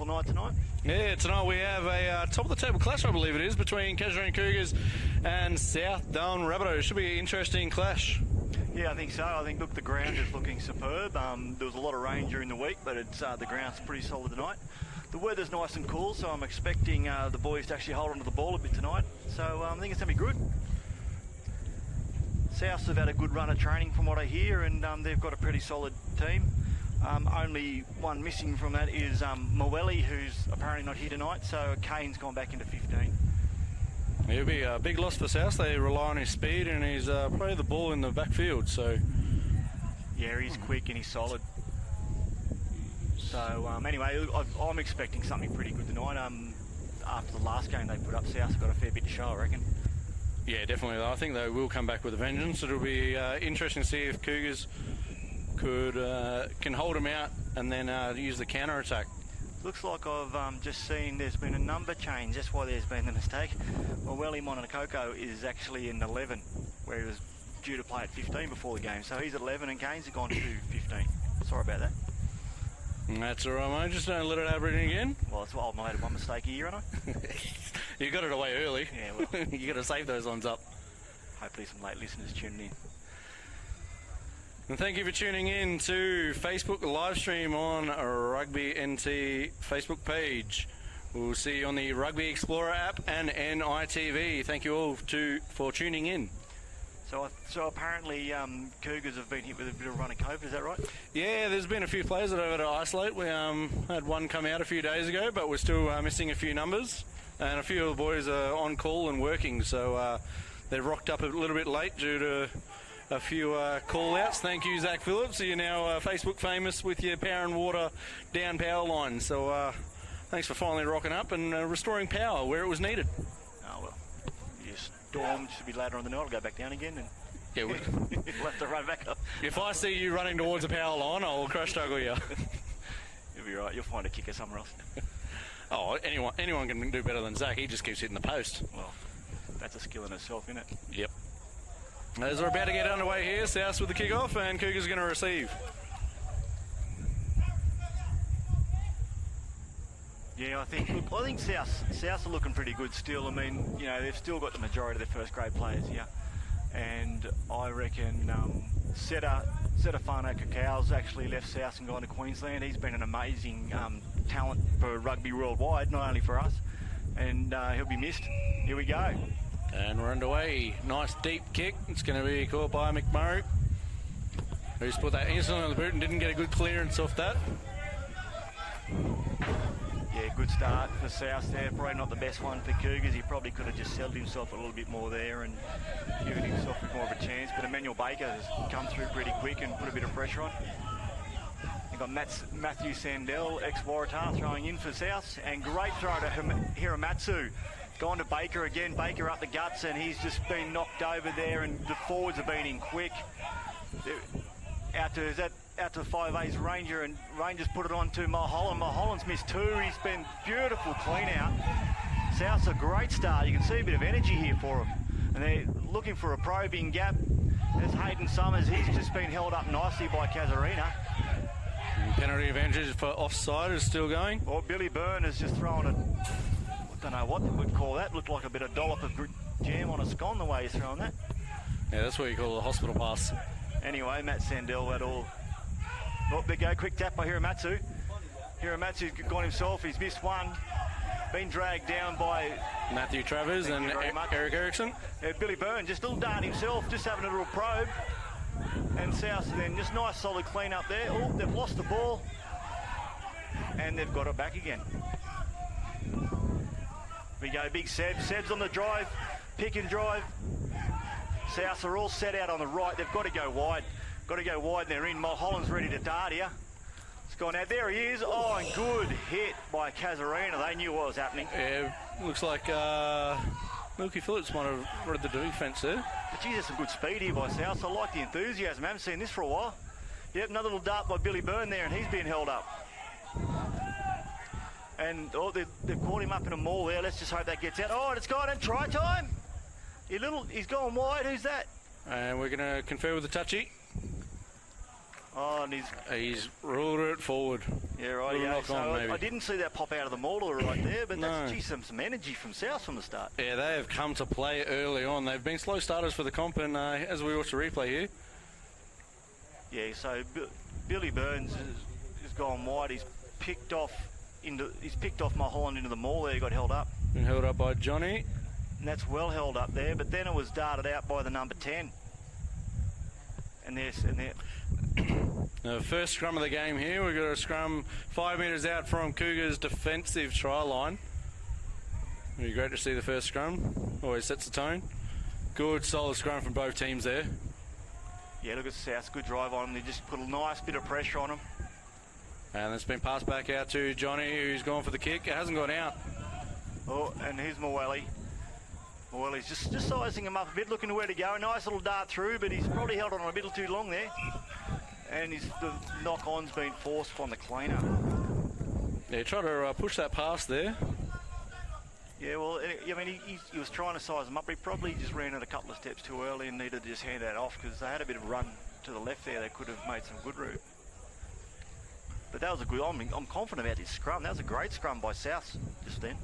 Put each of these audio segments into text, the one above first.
beautiful night tonight. Yeah, tonight we have a top-of-the-table clash, I believe it is, between Casuarina Cougars and South Darwin Rabbitohs. Should be an interesting clash. Yeah, I think so. I think, look, the ground is looking superb. There was a lot of rain during the week, but it's the ground's pretty solid tonight. The weather's nice and cool, so I'm expecting the boys to actually hold onto the ball a bit tonight. So I think it's going to be good. Souths have had a good run of training from what I hear, and they've got a pretty solid team. Only one missing from that is Moelli, who's apparently not here tonight, so Kane's gone back into 15. It'll be a big loss for South. They rely on his speed, and he's probably the ball in the backfield. So yeah, he's quick and he's solid. So anyway, I'm expecting something pretty good tonight. After the last game they put up, South's got a fair bit to show, I reckon. Yeah, definitely. I think they will come back with a vengeance. It'll be interesting to see if Cougars can hold them out and then use the counter attack. Looks like I've just seen there's been a number change. That's why there's been the mistake. Welly Mononokoko is actually in 11, where he was due to play at 15 before the game. So he's at 11 and Kane's have gone to 15. Sorry about that. That's all right, mate. Just don't let it happen again. Well, I made one mistake a year, haven't I? You got it away early. Yeah, well. You got to save those ones up. Hopefully some late listeners tuning in. And thank you for tuning in to Facebook live stream on Rugby NT Facebook page. We'll see you on the Rugby Explorer app and NITV. Thank you all for tuning in. So apparently Cougars have been hit with a bit of run of COVID, is that right? Yeah, there's been a few players that have had to isolate. We had one come out a few days ago, but we're still missing a few numbers. And a few of the boys are on call and working, so they've rocked up a little bit late due to a few call-outs. Thank you, Zach Phillips. You're now Facebook famous with your power and water down power line. So thanks for finally rocking up and restoring power where it was needed. Oh, well. Storm should be later on the night. I'll go back down again and yeah, we'll have to run back up. If I see you running towards a power line, I'll crash tuggle you. You'll be right. You'll find a kicker somewhere else. Oh, anyone can do better than Zach. He just keeps hitting the post. Well, that's a skill in itself, isn't it? Yep. As we're about to get underway here, South with the kickoff, and Cougars are going to receive. Yeah, I think South are looking pretty good still. I mean, you know, they've still got the majority of their first grade players here, and I reckon Setafano Cacau's actually left South and gone to Queensland. He's been an amazing talent for rugby worldwide, not only for us, and he'll be missed. Here we go. And we're underway. Nice deep kick. It's going to be caught by McMurray, who's put that instantly on the boot and didn't get a good clearance off that. Yeah, good start for South there. Probably not the best one for Cougars. He probably could have just settled himself a little bit more there and given himself a bit more of a chance. But Emmanuel Baker has come through pretty quick and put a bit of pressure on. You've got Matthew Sandell, ex-Waratah, throwing in for South. And great throw to Hiramatsu. Gone to Baker again. Baker up the guts, and he's just been knocked over there, and the forwards have been in quick. Out to 5A's Ranger, and Ranger's put it on to Mulholland. Mulholland's missed two. He's been beautiful clean out. South's a great start. You can see a bit of energy here for them. And they're looking for a probing gap. There's Hayden Summers. He's just been held up nicely by Casuarina. Penalty advantage for offside is still going. Well, Billy Byrne has just thrown a, I don't know what we'd call that. Looked like a bit of dollop of jam on a scone the way he's throwing that. Yeah, that's what you call a hospital pass. Anyway, Matt Sandell had all. Oh, there you go, quick tap by Hiramatsu. Hiramatsu's gone himself, he's missed one. Been dragged down by Matthew Travers and Eric Erickson. Yeah, Billy Byrne, just a little dart himself, just having a little probe. And South then, just nice solid clean up there. Oh, they've lost the ball. And they've got it back again. We go, big Seb. Seb's on the drive, pick and drive. South are all set out on the right. They've got to go wide. Got to go wide and they're in. Mulholland's ready to dart here. It's gone out. There he is. Oh, and good hit by Casuarina. They knew what was happening. Yeah, looks like Milky Phillips might have read the defence there. But geez, there's some good speed here by South. I like the enthusiasm. I haven't seen this for a while. Yep, another little dart by Billy Byrne there, and he's being held up. And oh, they've caught him up in a maul there. Let's just hope that gets out. Oh, and it's gone in try time. He's gone wide. Who's that? And we're going to confer with the touchy. Oh, and he's ruled it forward. yeah, right. Little Yeah. knock So on, maybe. I didn't see that pop out of the mauler right there, but No. that's some energy from South from the start. Yeah, they have come to play early on. They've been slow starters for the comp, and as we watch the replay here. Yeah. So Billy Burns has gone wide. He's picked off Mulholland into the maul there. He got held up. Been held up by Johnny. And that's well held up there, but then it was darted out by the number 10. And The first scrum of the game here. We've got a scrum 5 metres out from Cougars' defensive try line. It'd be great to see the first scrum. Always sets the tone. Good, solid scrum from both teams there. yeah, look at South, good drive on him. They just put a nice bit of pressure on him. And it's been passed back out to Johnny, who's gone for the kick. It hasn't gone out. Oh, and here's Moelli. Moelli's just sizing him up a bit, looking to where to go. A nice little dart through, but he's probably held on a bit too long there. And the knock-on's been forced on the cleaner. Yeah, try to push that past there. Yeah, well, I mean, he was trying to size him up, but he probably just ran it a couple of steps too early and needed to just hand that off because they had a bit of run to the left there. They could have made some good route. But that was a good... I'm confident about this scrum. That was a great scrum by South just then.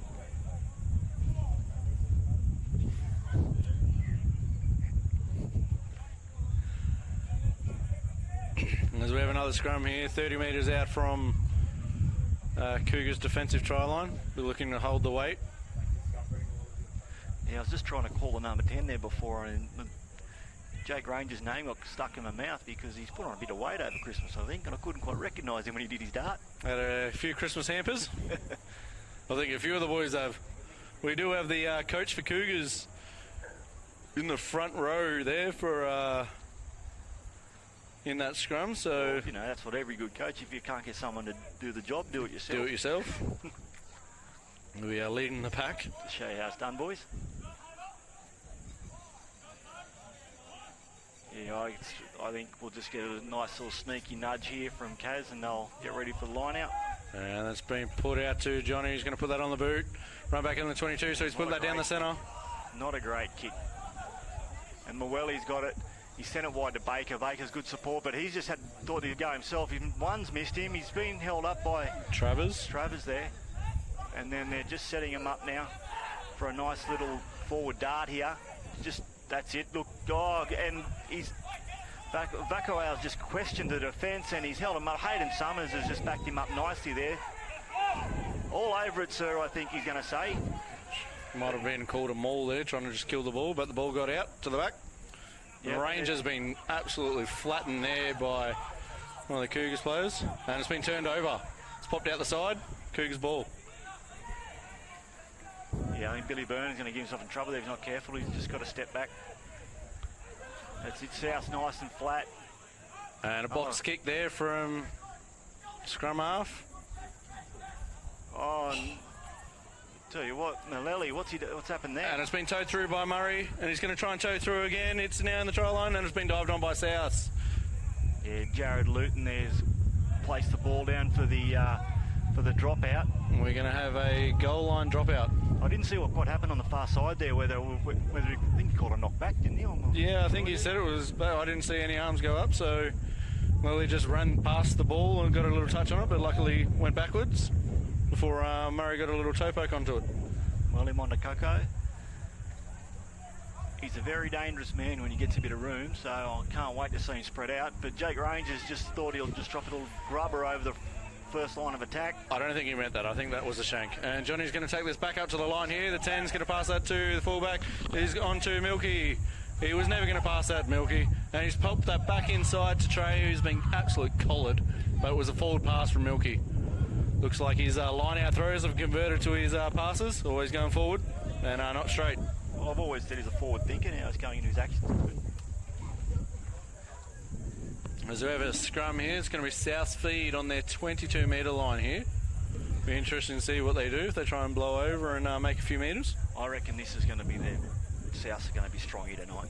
As we have another scrum here, 30 metres out from Cougars' defensive try line. We're looking to hold the weight. Yeah, I was just trying to call the number 10 there before, and Jake Ranger's name got stuck in my mouth because he's put on a bit of weight over Christmas, I think, and I couldn't quite recognise him when he did his dart. Had a few Christmas hampers. I think a few of the boys have. We do have the coach for Cougars in the front row there for in that scrum. So well, you know, that's what every good coach. If you can't get someone to do the job, do it yourself. Do it yourself. We are leading the pack. To show you how it's done, boys. Yeah, I think we'll just get a nice little sneaky nudge here from Kaz and they'll get ready for the line out. And that's been put out to Johnny. He's going to put that on the boot. Run back in the 22, so he's put that down the centre. Not a great kick. And Moelli's got it. He sent it wide to Baker. Baker's good support, but he's just thought he'd go himself. One's missed him. He's been held up by Travers there. And then they're just setting him up now for a nice little forward dart here. That's it. Look, and he's Vakoau's just questioned the defence and he's held him up. Hayden Summers has just backed him up nicely there. All over it, sir, I think he's going to say. Might have been called a maul there, trying to just kill the ball, but the ball got out to the back. Yep, the range has been absolutely flattened there by one of the Cougars players, and it's been turned over. It's popped out the side. Cougars ball. Yeah, I think Billy Byrne is going to get himself in trouble there if he's not careful. He's just got to step back. That's it, South nice and flat. And a box kick there from scrum half. Oh, and tell you what, Malelli, what's happened there? And it's been towed through by Murray, and he's going to try and tow through again. It's now in the try line, and it's been dived on by South. Yeah, Jared Luton there's placed the ball down for the dropout. We're going to have a goal line dropout. I didn't see what happened on the far side there, whether I think he called a knock back, didn't he? Yeah, I think he said it was, but I didn't see any arms go up, so Lily just ran past the ball and got a little touch on it, but luckily went backwards before Murray got a little toe poke onto it. Well, him onto Coco. He's a very dangerous man when he gets a bit of room, so I can't wait to see him spread out. But Jake Rangers just thought he'll just drop a little grubber over the first line of attack. I don't think he meant that. I think that was a shank. And Johnny's going to take this back up to the line here. The 10's going to pass that to the fullback. He's on to Milky. He was never going to pass that, Milky. And he's popped that back inside to Trey, who's been absolutely collared. But it was a forward pass from Milky. Looks like his line-out throws have converted to his passes. Always going forward and not straight. Well, I've always said he's a forward thinker. Now he's going into his actions. As we have a scrum here, it's going to be South feed on their 22-metre line here. Be interesting to see what they do if they try and blow over and make a few metres. I reckon this is going to be them. South's are going to be strong here tonight.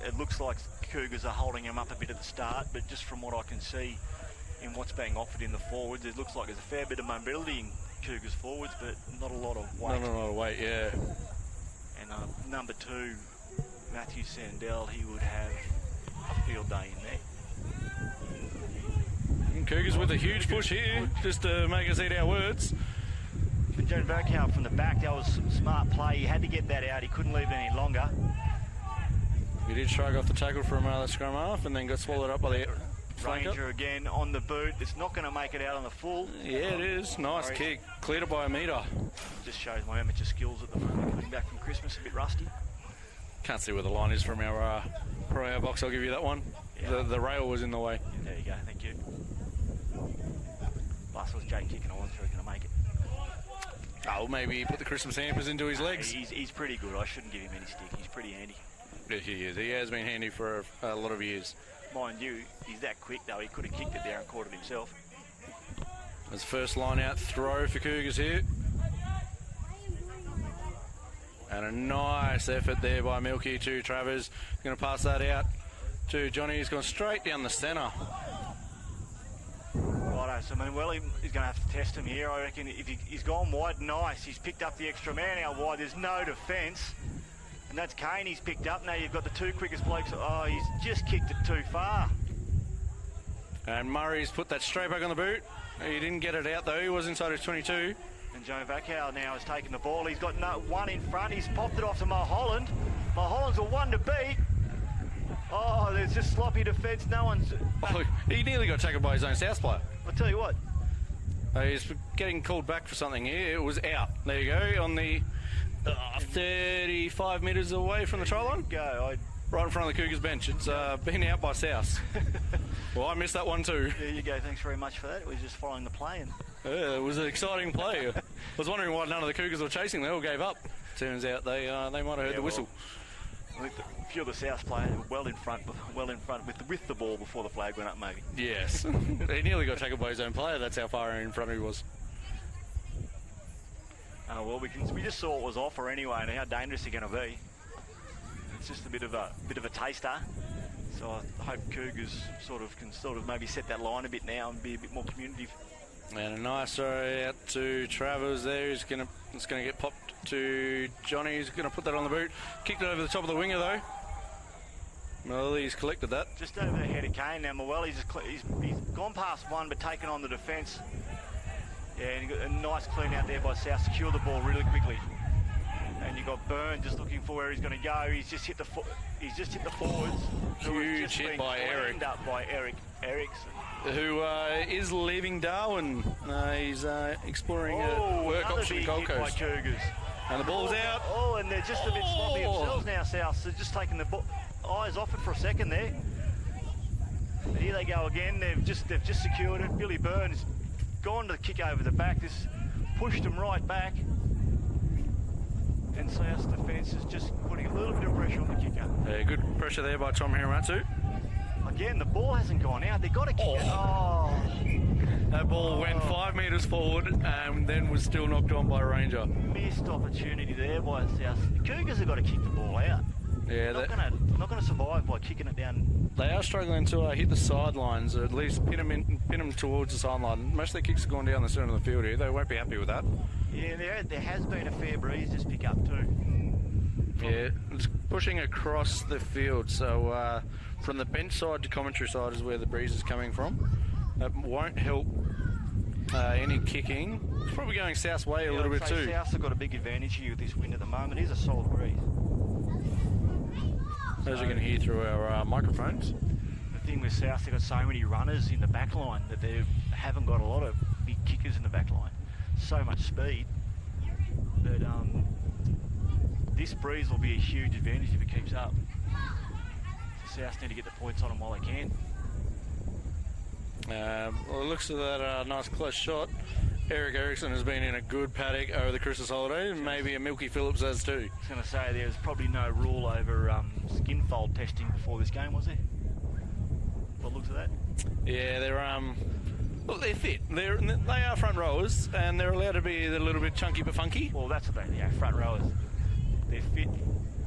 It looks like Cougars are holding them up a bit at the start, but just from what I can see in what's being offered in the forwards, it looks like there's a fair bit of mobility in Cougars forwards, but not a lot of weight. Not a lot of weight, yeah. And number 2, Matthew Sandell, he would have a field day in there. Cougars with a huge push here, just to make us eat our words. But John Verkow from the back, that was some smart play. He had to get that out. He couldn't leave it any longer. He did shrug off the tackle from the scrum half and then got swallowed up by the Ranger again on the boot. It's not going to make it out on the full. Yeah, it is. Nice kick. Cleared it by a metre. Just shows my amateur skills at the moment. Coming back from Christmas, a bit rusty. Can't see where the line is from our box. I'll give you that one. Yeah. The rail was in the way. There you go. Thank you. Last was Jake kicking. I wasn't sure he was going to make it. Oh, maybe he put the Christmas hampers into his legs. He's pretty good. I shouldn't give him any stick. He's pretty handy. Yeah, he is. He has been handy for a lot of years. Mind you, he's that quick though. He could have kicked it there and caught it himself. His first line out throw for Cougars here. And a nice effort there by Milky to Travers. He's going to pass that out to Johnny. He's gone straight down the centre. Righto, so Manuel is going to have to test him here. I reckon if he's gone wide, nice. He's picked up the extra man out wide. There's no defence. And that's Kane he's picked up. Now you've got the two quickest blokes. Oh, he's just kicked it too far. And Murray's put that straight back on the boot. He didn't get it out though. He was inside his 22. And Joe Vackow now has taken the ball. He's got one in front. He's popped it off to Mulholland. Mulholland's a one to beat. Oh, there's just sloppy defence. No one's... Oh, he nearly got tackled by his own South player. I'll tell you what. He's getting called back for something here. It was out. There you go. On the 35 metres away from the try line. Right in front of the Cougars bench. It's been out by South. Well, I missed that one too. There you go. Thanks very much for that. It was just following the play. Yeah, it was an exciting play. I was wondering why none of the Cougars were chasing. They all gave up. Turns out they might have heard the whistle. I think a few of the South players were well in front with the ball before the flag went up, maybe. Yes. He nearly got tackled by his own player. That's how far in front he was. Oh, well, we just saw it was offer anyway, and how dangerous they're going to be. It's just a bit of a taster. So I hope Cougars can maybe set that line a bit now and be a bit more communicative. And a nice throw out to Travers there. It's going to get popped to Johnny. He's going to put that on the boot. Kicked it over the top of the winger though. Muelli's collected that. Just over the head of Kane now. Muelli's he's gone past one but taken on the defence. Yeah, and you got a nice clean out there by South. Secure the ball really quickly. And you got Byrne just looking for where he's going to go. He's just hit the forwards. Huge hit by Eric. Up by Eric Erickson, who is leaving Darwin. He's exploring a work option in Gold Coast. By Cougars. And the ball's out. Oh, and they're just a bit sloppy themselves now, South. So just taking the eyes off it for a second there. And here they go again. They've just secured it. Billy Byrne has gone to the kick over the back. This pushed them right back. And South's defence is just putting a little bit of pressure on the kicker. Yeah, good pressure there by Tom Hiramatsu. Again, the ball hasn't gone out. They've got to kick it. Oh. That ball went 5 metres forward and then was still knocked on by a Ranger. Missed opportunity there by South. The Cougars have got to kick the ball out. Yeah, they're not going to survive by kicking it down. They are struggling to hit the sidelines, or at least pin them towards the sideline. Most of their kicks have gone down the centre of the field here. They won't be happy with that. Yeah, there has been a fair breeze just pick up too. Yeah, it's pushing across the field. So from the bench side to commentary side is where the breeze is coming from. That won't help any kicking. It's probably going South's way a little bit too. South's have got a big advantage here with this wind at the moment. It is a solid breeze. As you can hear through our microphones. The thing with South, they've got so many runners in the back line that they haven't got a lot of big kickers in the back line. So much speed that this breeze will be a huge advantage if it keeps up. So South need to get the points on them while they can. Well, it looks like that nice close shot. Eric Erickson has been in a good paddock over the Christmas holiday, and maybe a Milky Phillips has too. I was going to say, there's probably no rule over skin fold testing before this game, was there? What looks of that? Yeah, well, they're fit. They are front rowers, and they're allowed to be a little bit chunky but funky. Well, that's what they are, front rowers. They're fit,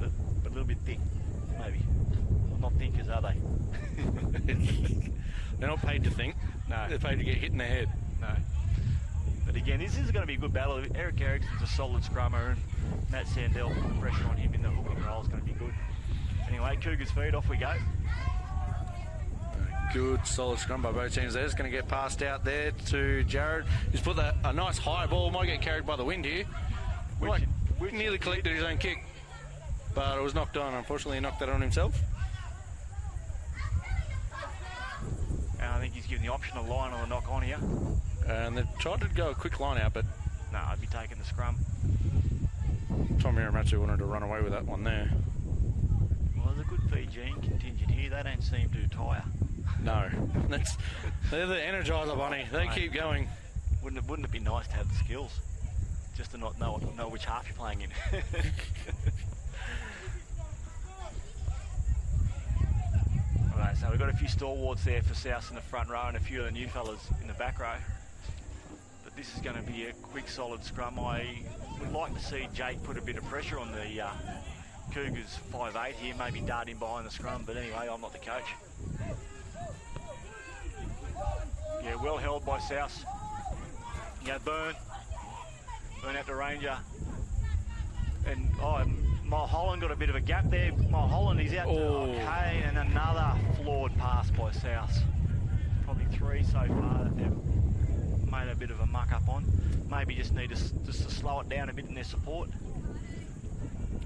but a little bit thick, maybe. Not thinkers, are they? They're not paid to think. No. They're paid to get hit in the head. No. But again, this is going to be a good battle. Eric Erickson's a solid scrummer, and Matt Sandell putting the pressure on him in the hooking role is going to be good. Anyway, Cougars feed, off we go. Good, solid scrum by both teams there. It's going to get passed out there to Jared. He's put a nice high ball. Might get carried by the wind here. Which nearly collected his own kick, but it was knocked on. Unfortunately, he knocked that on himself. And I think he's given the optional line on the knock on here. And they've tried to go a quick line out, but no, I'd be taking the scrum. Tom Miramatsu wanted to run away with that one there. Well, there's a good Fijian contingent here. They don't seem to tire. No, they're the Energizer Bunny. They keep going. Wouldn't it be nice to have the skills? Just to not know which half you're playing in. Alright, so we've got a few stalwarts there for South in the front row and a few of the new fellas in the back row. But this is going to be a quick, solid scrum. I would like to see Jake put a bit of pressure on the Cougars 5'8" here, maybe dart in behind the scrum, but anyway, I'm not the coach. Yeah, well held by South. Yeah, Burn out to Ranger. And Mulholland got a bit of a gap there. Mulholland, he's out to Kane, and another flawed pass by South. Probably 3 so far that they've made a bit of a muck up on. Maybe just need to slow it down a bit in their support.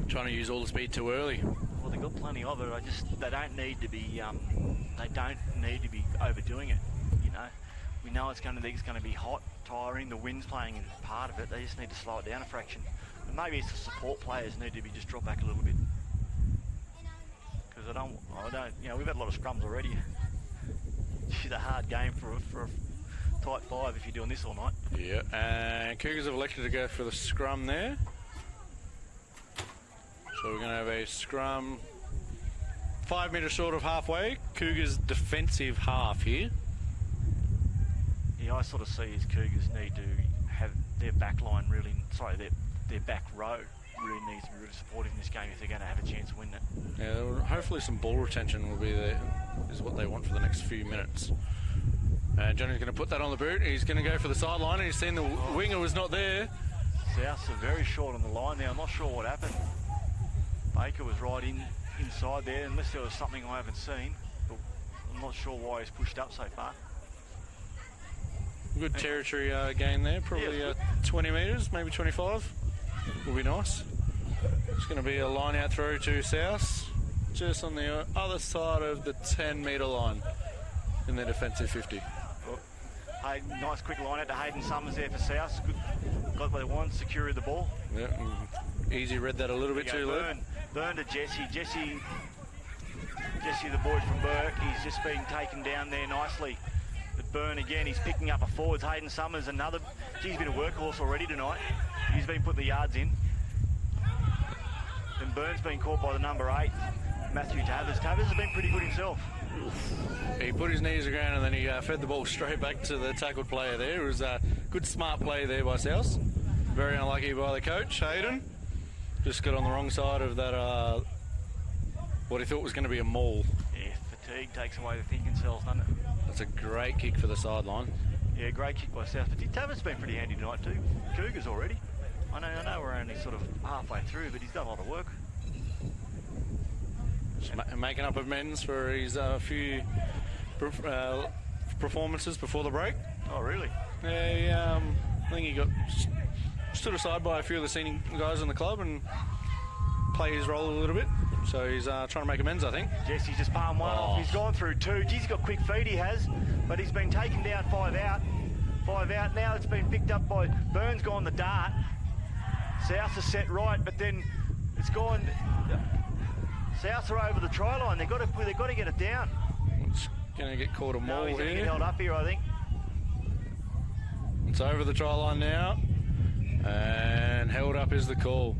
Trying to use all the speed too early. Well, they've got plenty of it. They don't need to be overdoing it. You know, we know it's going to be hot, tiring. The wind's playing in part of it. They just need to slow it down a fraction. And maybe it's the support players need to be just drop back a little bit. Because I don't. You know, we've had a lot of scrums already. It's a hard game for a tight 5 if you're doing this all night. Yeah, and Cougars have elected to go for the scrum there. So we're going to have a scrum 5 metres short of halfway. Cougars defensive half here. Yeah, I sort of see as Cougars need to have their back line really, their back row really needs to be really supportive in this game if they're going to have a chance of winning it. Yeah, hopefully some ball retention will be there, is what they want for the next few minutes. And Johnny's going to put that on the boot. He's going to go for the sideline, and he's seen the winger was not there. Souths are very short on the line now. I'm not sure what happened. Baker was right inside there, unless there was something I haven't seen. But I'm not sure why he's pushed up so far. Good territory gain there, probably 20 metres, maybe 25. Will be nice. It's going to be a line out through to South, just on the other side of the 10-metre line in their defensive 50. Hey, nice quick line out to Hayden Summers there for South. Good, got what they want, secured the ball. Yeah, easy read that a little bit too late. Burn to Jesse. Jesse, the boy from Burke, he's just been taken down there nicely. But Burn again, he's picking up a forwards. Hayden Summers, another. He's been a workhorse already tonight. He's been putting the yards in. And Burn's been caught by the number 8, Matthew Tavers. Tavers has been pretty good himself. He put his knees to the ground and then he fed the ball straight back to the tackled player there. It was a good, smart play there by South. Very unlucky by the coach, Hayden. Just got on the wrong side of that, what he thought was going to be a maul. Yeah, fatigue takes away the thinking cells, doesn't it? That's a great kick for the sideline. Yeah, great kick by South. But Tavers been pretty handy tonight too. Cougars already. I know we're only sort of halfway through, but he's done a lot of work. Making up amends for his few performances before the break. Oh, really? Yeah, I think he got stood aside by a few of the senior guys in the club and play his role a little bit. So he's trying to make amends, I think. Jesse's just palmed one off. He's gone through 2. Geez, he's got quick feet, he has. But he's been taken down 5 out. 5 out. Now it's been picked up by Burns, gone the dart. South is set right, but then it's gone. South are over the try line. They've got to get it down. It's going to get caught a maul he's here. Going to get held up here, I think. It's over the try line now. And held up is the call.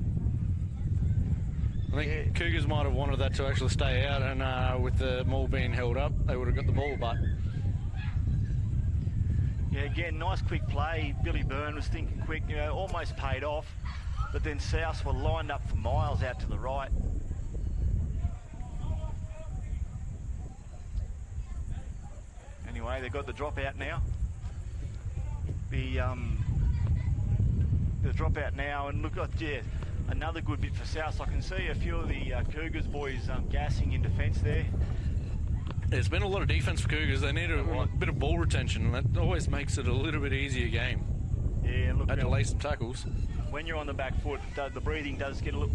I think Cougars might have wanted that to actually stay out, and with the maul being held up, they would have got the ball, but... Yeah, again, nice quick play. Billy Byrne was thinking quick, almost paid off. But then South were lined up for miles out to the right. Anyway, they've got the drop out now. The drop out now, and look, another good bit for South. I can see a few of the Cougars boys gassing in defence there. There's been a lot of defence for Cougars. They need a bit of ball retention, and that always makes it a little bit easier game. Yeah, look, had to lay some tackles. When you're on the back foot, the breathing does get a little...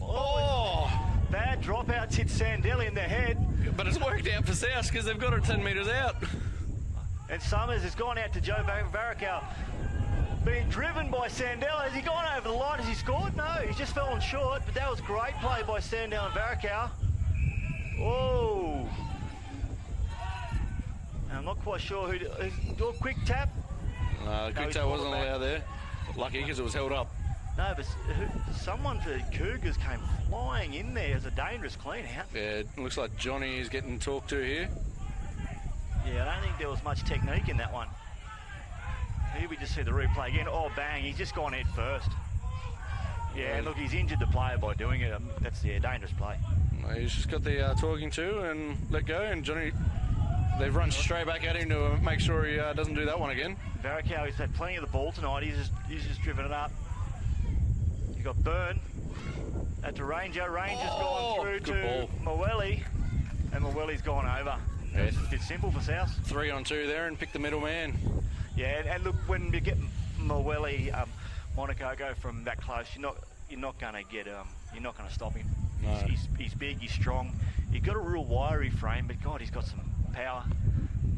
Bad dropouts hit Sandell in the head. But it's worked out for South because they've got it 10 metres out. And Summers has gone out to Joe Varricow. Being driven by Sandell. Has he gone over the line? Has he scored? No, he's just fallen short. But that was great play by Sandell and Varricow. Oh. I'm not quite sure who... Your quick tap? Quick tap wasn't allowed there. Lucky because it was held up. No, but someone for Cougars came flying in there as a dangerous clean out. Yeah, it looks like Johnny is getting talked to here. Yeah, I don't think there was much technique in that one. Here we just see the replay again. Oh, bang, he's just gone head first. Yeah, look, he's injured the player by doing it. That's the dangerous play. He's just got the talking to and let go, and Johnny, they've run straight back at him to make sure he doesn't do that one again. Varricow, he's had plenty of the ball tonight. He's just driven it up. You got Byrne at the Ranger. Ranger's gone through to Moeli, and Moeli's gone over. Yeah. It's simple for South. 3 on 2 there, and pick the middle man. Yeah, and look, when you get Moeli, Monaco go from that close, you're not going to stop him. No. He's big, he's strong. He's got a real wiry frame, but God, he's got some power.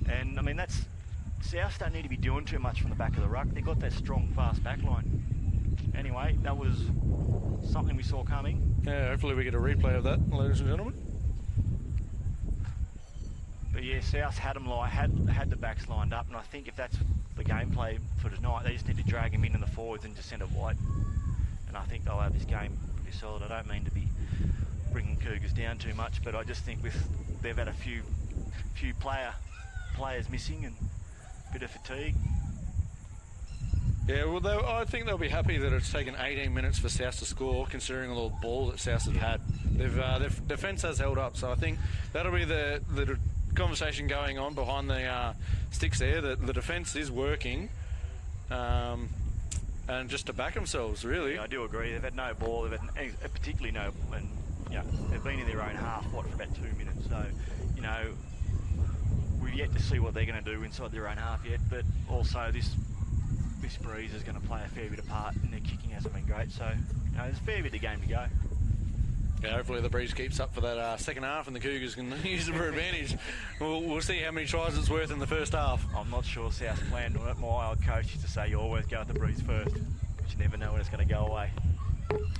And I mean, South don't need to be doing too much from the back of the ruck. They've got that strong, fast back line. Anyway, that was something we saw coming. Yeah, hopefully we get a replay of that, ladies and gentlemen. But yeah, South had the backs lined up, and I think if that's the gameplay for tonight, they just need to drag him in the forwards and just send it wide. And I think they'll have this game pretty solid. I don't mean to be bringing Cougars down too much, but I just think they've had a few players missing and a bit of fatigue. Yeah, well, I think they'll be happy that it's taken 18 minutes for South to score, considering all the ball that South have had. Their defence has held up, so I think that'll be the conversation going on behind the sticks there. That the defence is working, and just to back themselves, really. Yeah, I do agree. They've had no ball. They've had particularly no, and they've been in their own half for about 2 minutes. So, we've yet to see what they're going to do inside their own half yet. But also this breeze is going to play a fair bit of part, and their kicking hasn't been great. So, there's a fair bit of game to go. Yeah, hopefully the breeze keeps up for that second half, and the Cougars can use it for advantage. We'll see how many tries it's worth in the first half. I'm not sure South planned on it. My old coach used to say you always go with the breeze first, but you never know when it's going to go away.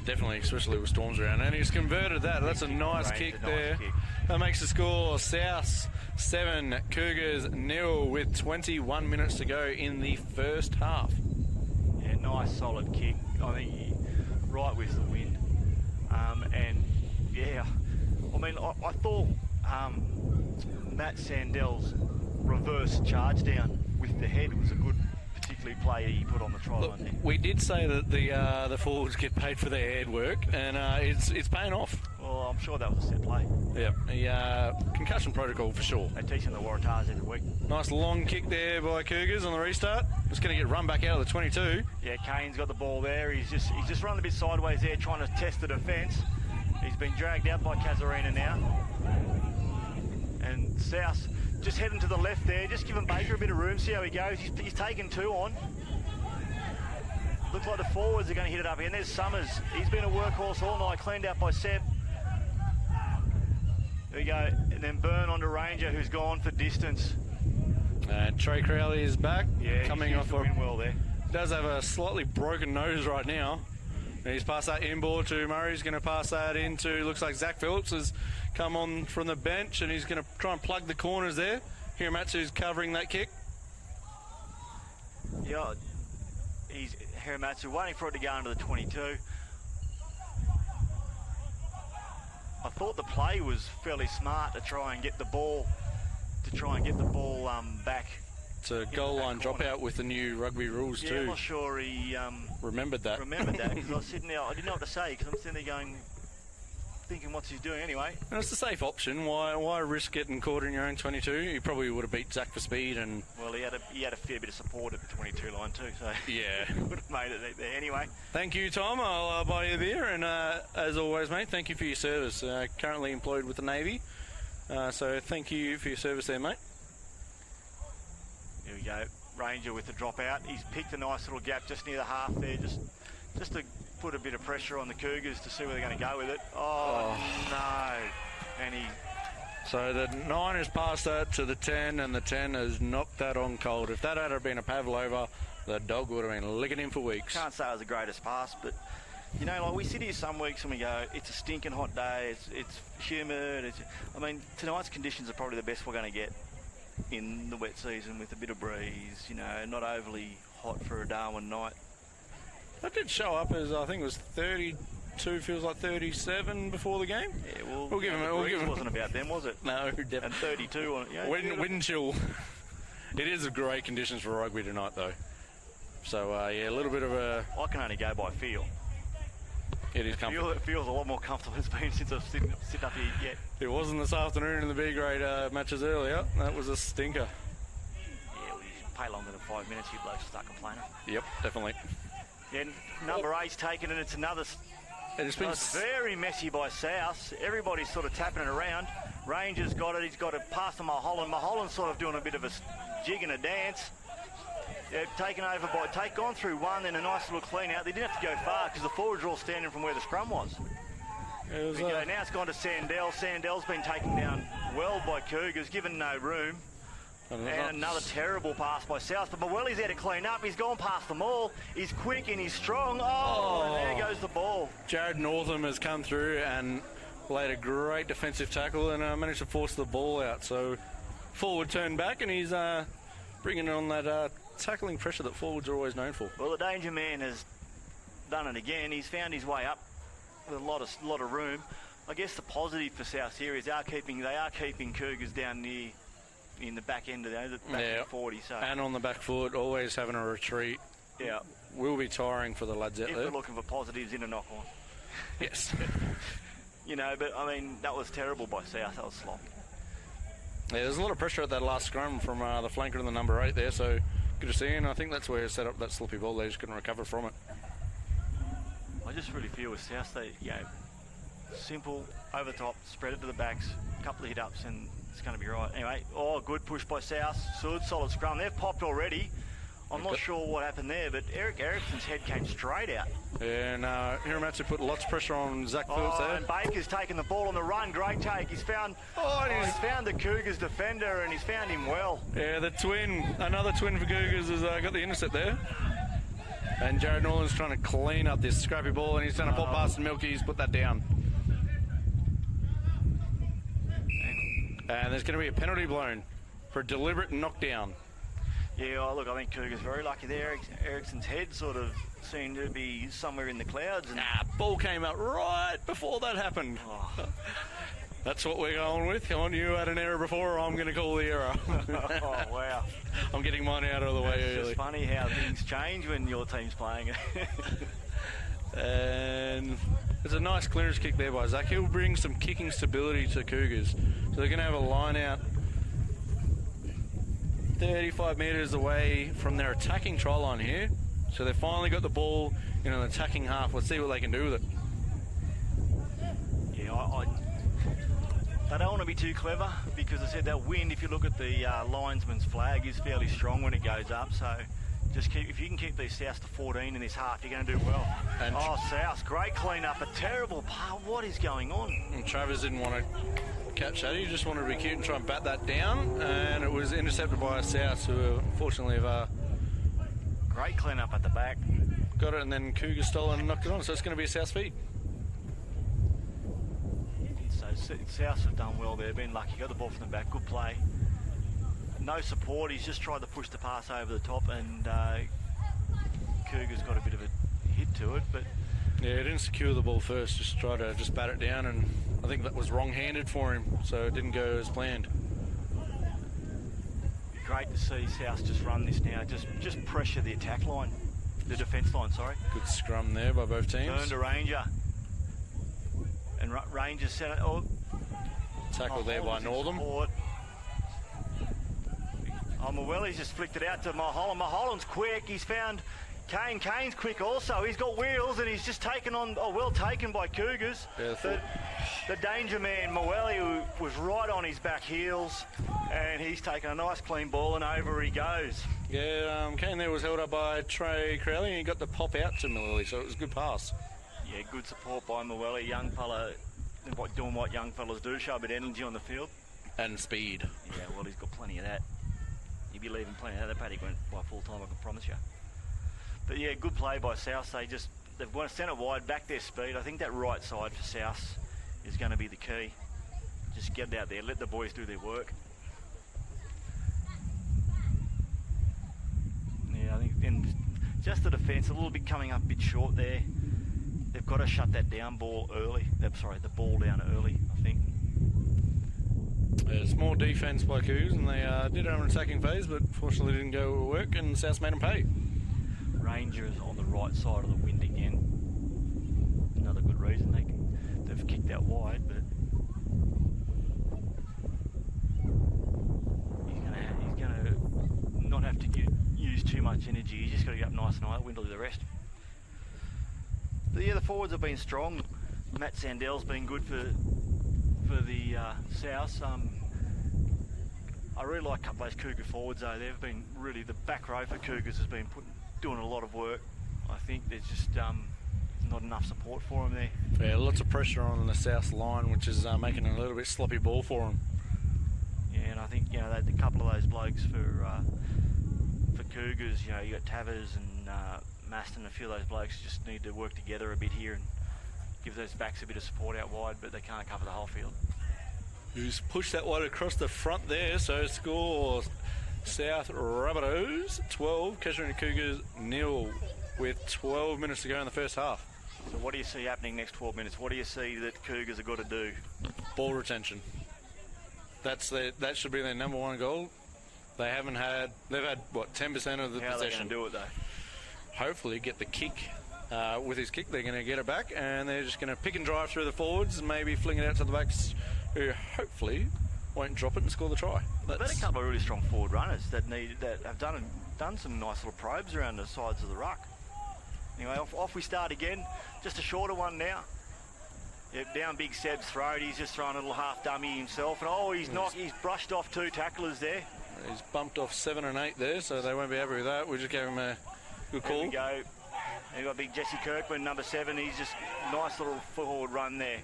Definitely, especially with storms around. And he's converted that. That's a nice kick there. That makes the score South 7, Cougars 0 with 21 minutes to go in the first half. Yeah, nice solid kick. I think right with the wind. And yeah, I mean, I thought Matt Sandell's reverse charge down with the head was a good, particularly play he put on the try line there. We did say that the forwards get paid for their head work, and it's paying off. Well, I'm sure that was a set play. Yeah, concussion protocol for sure. They teach them the Waratahs every week. Nice long kick there by Cougars on the restart. Just going to get run back out of the 22. Yeah, Kane's got the ball there. He's just run a bit sideways there, trying to test the defence. He's been dragged out by Casuarina now. And South just heading to the left there. Just giving Baker a bit of room, see how he goes. He's taken 2 on. Looks like the forwards are going to hit it up again. There's Summers. He's been a workhorse all night, cleaned out by Seb. There we go. And then Byrne onto Ranger, who's gone for distance. And Trey Crowley is back. Yeah, coming off the win well there. Does have a slightly broken nose right now. And he's passed that inboard to Murray. He's going to pass that into, looks like Zach Phillips has come on from the bench, and he's going to try and plug the corners there. Hiramatsu's covering that kick. Yeah, he's Hiramatsu waiting for it to go into the 22. I thought the play was fairly smart to try and get the ball back. It's a goal line dropout with the new rugby rules too. I'm not sure he remembered that because I was sitting there. I didn't know what to say because I'm sitting there thinking what's he doing anyway. And it's a safe option. Why risk getting caught in your own 22? He probably would have beat Zach for speed, and well, he had a fair bit of support at the 22 line too. So yeah, would have made it there anyway. Thank you, Tom. I'll buy you a beer, and as always, mate, thank you for your service. Currently employed with the Navy. So thank you for your service there, mate. Here we go. Ranger with the drop out. He's picked a nice little gap just near the half there, just to put a bit of pressure on the Cougars to see where they're going to go with it. Oh. No. And he... So the 9 has passed that to the 10, and the 10 has knocked that on cold. If that had been a Pavlova, the dog would have been licking him for weeks. Can't say it was the greatest pass, but, you know, like we sit here some weeks and we go, it's a stinking hot day, it's humid. I mean, tonight's conditions are probably the best we're going to get in the wet season, with a bit of breeze, you know, not overly hot for a Darwin night. That did show up as, I think it was 32, feels like 37 before the game. Yeah, well, we'll give him. It wasn't about them, was it? No, definitely. And 32 on it. Yeah, wind chill. It is great conditions for rugby tonight, though. So yeah, a little bit of a... I can only go by feel. It is comfortable. It feels a lot more comfortable than it's been since I've sitting up here yet. It wasn't this afternoon in the B grade matches earlier. That was a stinker. Yeah, well, you pay longer than 5 minutes, you blokes start complaining. Yep, definitely. Yeah, number 8's taken, and it's another... It's very messy by South. Everybody's sort of tapping it around. Ranger's got it. He's got it past to Mulholland. Mulholland's sort of doing a bit of a jig and a dance. They've taken over by... gone through one, then a nice little clean out. They didn't have to go far because the forwards are all standing from where the scrum was. Now it's gone to Sandell. Sandell's been taken down well by Cougars, given no room. And another terrible pass by South. But Mawelli's there to clean up. He's gone past them all. He's quick and he's strong. And there goes the ball. Jared Northam has come through and laid a great defensive tackle and managed to force the ball out. So forward turned back, and he's bringing on that tackling pressure that forwards are always known for. Well, the danger man has done it again. He's found his way up with a lot of room. I guess the positive for South here is they are keeping Cougars down near in the back end of the back 40. So. And on the back foot, always having a retreat. Yeah. Will be tiring for the lads out there. If we're looking for positives in a knock-on. Yes. You know, but I mean, that was terrible by South. That was sloppy. Yeah, there's a lot of pressure at that last scrum from the flanker and the number 8 there, so good to see. And I think that's where he set up that sloppy ball. They just couldn't recover from it. I just really feel with South, they, you know, simple, over the top, spread it to the backs, a couple of hit-ups, and it's going to be right. Anyway, good push by South. Solid scrum. They've popped already. I'm not sure what happened there, but Eric Erickson's head came straight out. Yeah, and Hiramatsu put lots of pressure on Zach Phillips there. And Baker's taken the ball on the run. Great take. He's found he's found the Cougars defender, and he's found him well. Yeah, another twin for Cougars has got the intercept there. And Jared Norland's trying to clean up this scrappy ball, and he's done a pop past Milky. He's put that down. And there's going to be a penalty blown for a deliberate knockdown. Yeah, look, I think Cougars very lucky there. Erickson's head sort of seemed to be somewhere in the clouds. And ball came out right before that happened. That's what we're going with. Come on, you had an error before, I'm going to call the error. Oh, wow. I'm getting mine out of the way early. It's just funny how things change when your team's playing. And there's a nice clearance kick there by Zach. He'll bring some kicking stability to Cougars. So they're going to have a line out 35 metres away from their attacking try line here. So they've finally got the ball in an attacking half. Let's see what they can do with it. Yeah, they don't want to be too clever because I said that wind, if you look at the linesman's flag, is fairly strong when it goes up. So just if you can keep these Souths to 14 in this half, you're going to do well. And South, great clean up, a terrible part. What is going on? And Travers didn't want to catch that. He just wanted to be cute and try and bat that down, and it was intercepted by South, who unfortunately have great clean up at the back. Got it, and then Cougars stole and knocked it on, so it's going to be a South feed. So South have done well there, been lucky, got the ball from the back, good play. No support, he's just tried to push the pass over the top, and Cougars got a bit of a hit to it, but... Yeah, he didn't secure the ball first, just tried to bat it down, and I think that was wrong-handed for him, so it didn't go as planned. Great to see South just run this now, just pressure the attack line, the defence line, sorry. Good scrum there by both teams. Turn to Ranger. And Rangers set it. Tackle there by Northam. Mawelli's just flicked it out to Mulholland. Mulholland's quick. He's found Kane's quick also. He's got wheels and he's just taken on, well taken by Cougars. Yeah, the danger man, Moeli, who was right on his back heels, and he's taken a nice clean ball and over he goes. Yeah, Kane there was held up by Trey Crowley and he got the pop out to Moeli, so it was a good pass. Yeah, good support by Moeli. Young fella, doing what young fellas do, show a bit of energy on the field. And speed. Yeah, well, he's got plenty of that. He'd be leaving plenty of that. Paddock went by full time, I can promise you. But yeah, good play by South. They've want to send it wide, back their speed. I think that right side for South is going to be the key. Just get out there, let the boys do their work. Yeah, I think then just the defence a little bit coming up a bit short there. They've got to shut that down ball early. The ball down early, I think. It's more defence by Cougars, and they did have an attacking phase, but fortunately didn't go work, and South made them pay. Rangers on the right side of the wind again. Another good reason they've kicked out wide, but he's gonna not have to use too much energy. He's just got to get up nice and high. Wind will do the rest. But yeah, the forwards have been strong. Matt Sandell's been good for the South. I really like a couple of those Cougar forwards though. They've been really, the back row for Cougars has been doing a lot of work. I think there's just not enough support for them there. Yeah, lots of pressure on the South line, which is making a little bit sloppy ball for them. Yeah, and I think a couple of those blokes for Cougars, you got Tavers and Maston, a few of those blokes just need to work together a bit here and give those backs a bit of support out wide, but they can't cover the whole field. Who's pushed that one across the front there, so score South Rabbitohs 12, Casuarina Cougars 0 with 12 minutes to go in the first half. So what do you see happening next 12 minutes? What do you see that Cougars have got to do? Ball retention. That should be their number one goal. They've had 10% of the possession. How are they going to do it though? Hopefully get the kick. With his kick, they're going to get it back, and they're just going to pick and drive through the forwards and maybe fling it out to the backs, who hopefully won't drop it and score the try. They've had a couple of really strong forward runners that have done some nice little probes around the sides of the ruck. Anyway, off we start again. Just a shorter one now. Yep, down Big Seb's throat. He's just thrown a little half dummy himself, and he's brushed off two tacklers there. He's bumped off 7 and 8 there, so they won't be happy with that. We just gave him a good call. There we go. You've got big Jesse Kirkman, number 7. He's just nice little forward run there.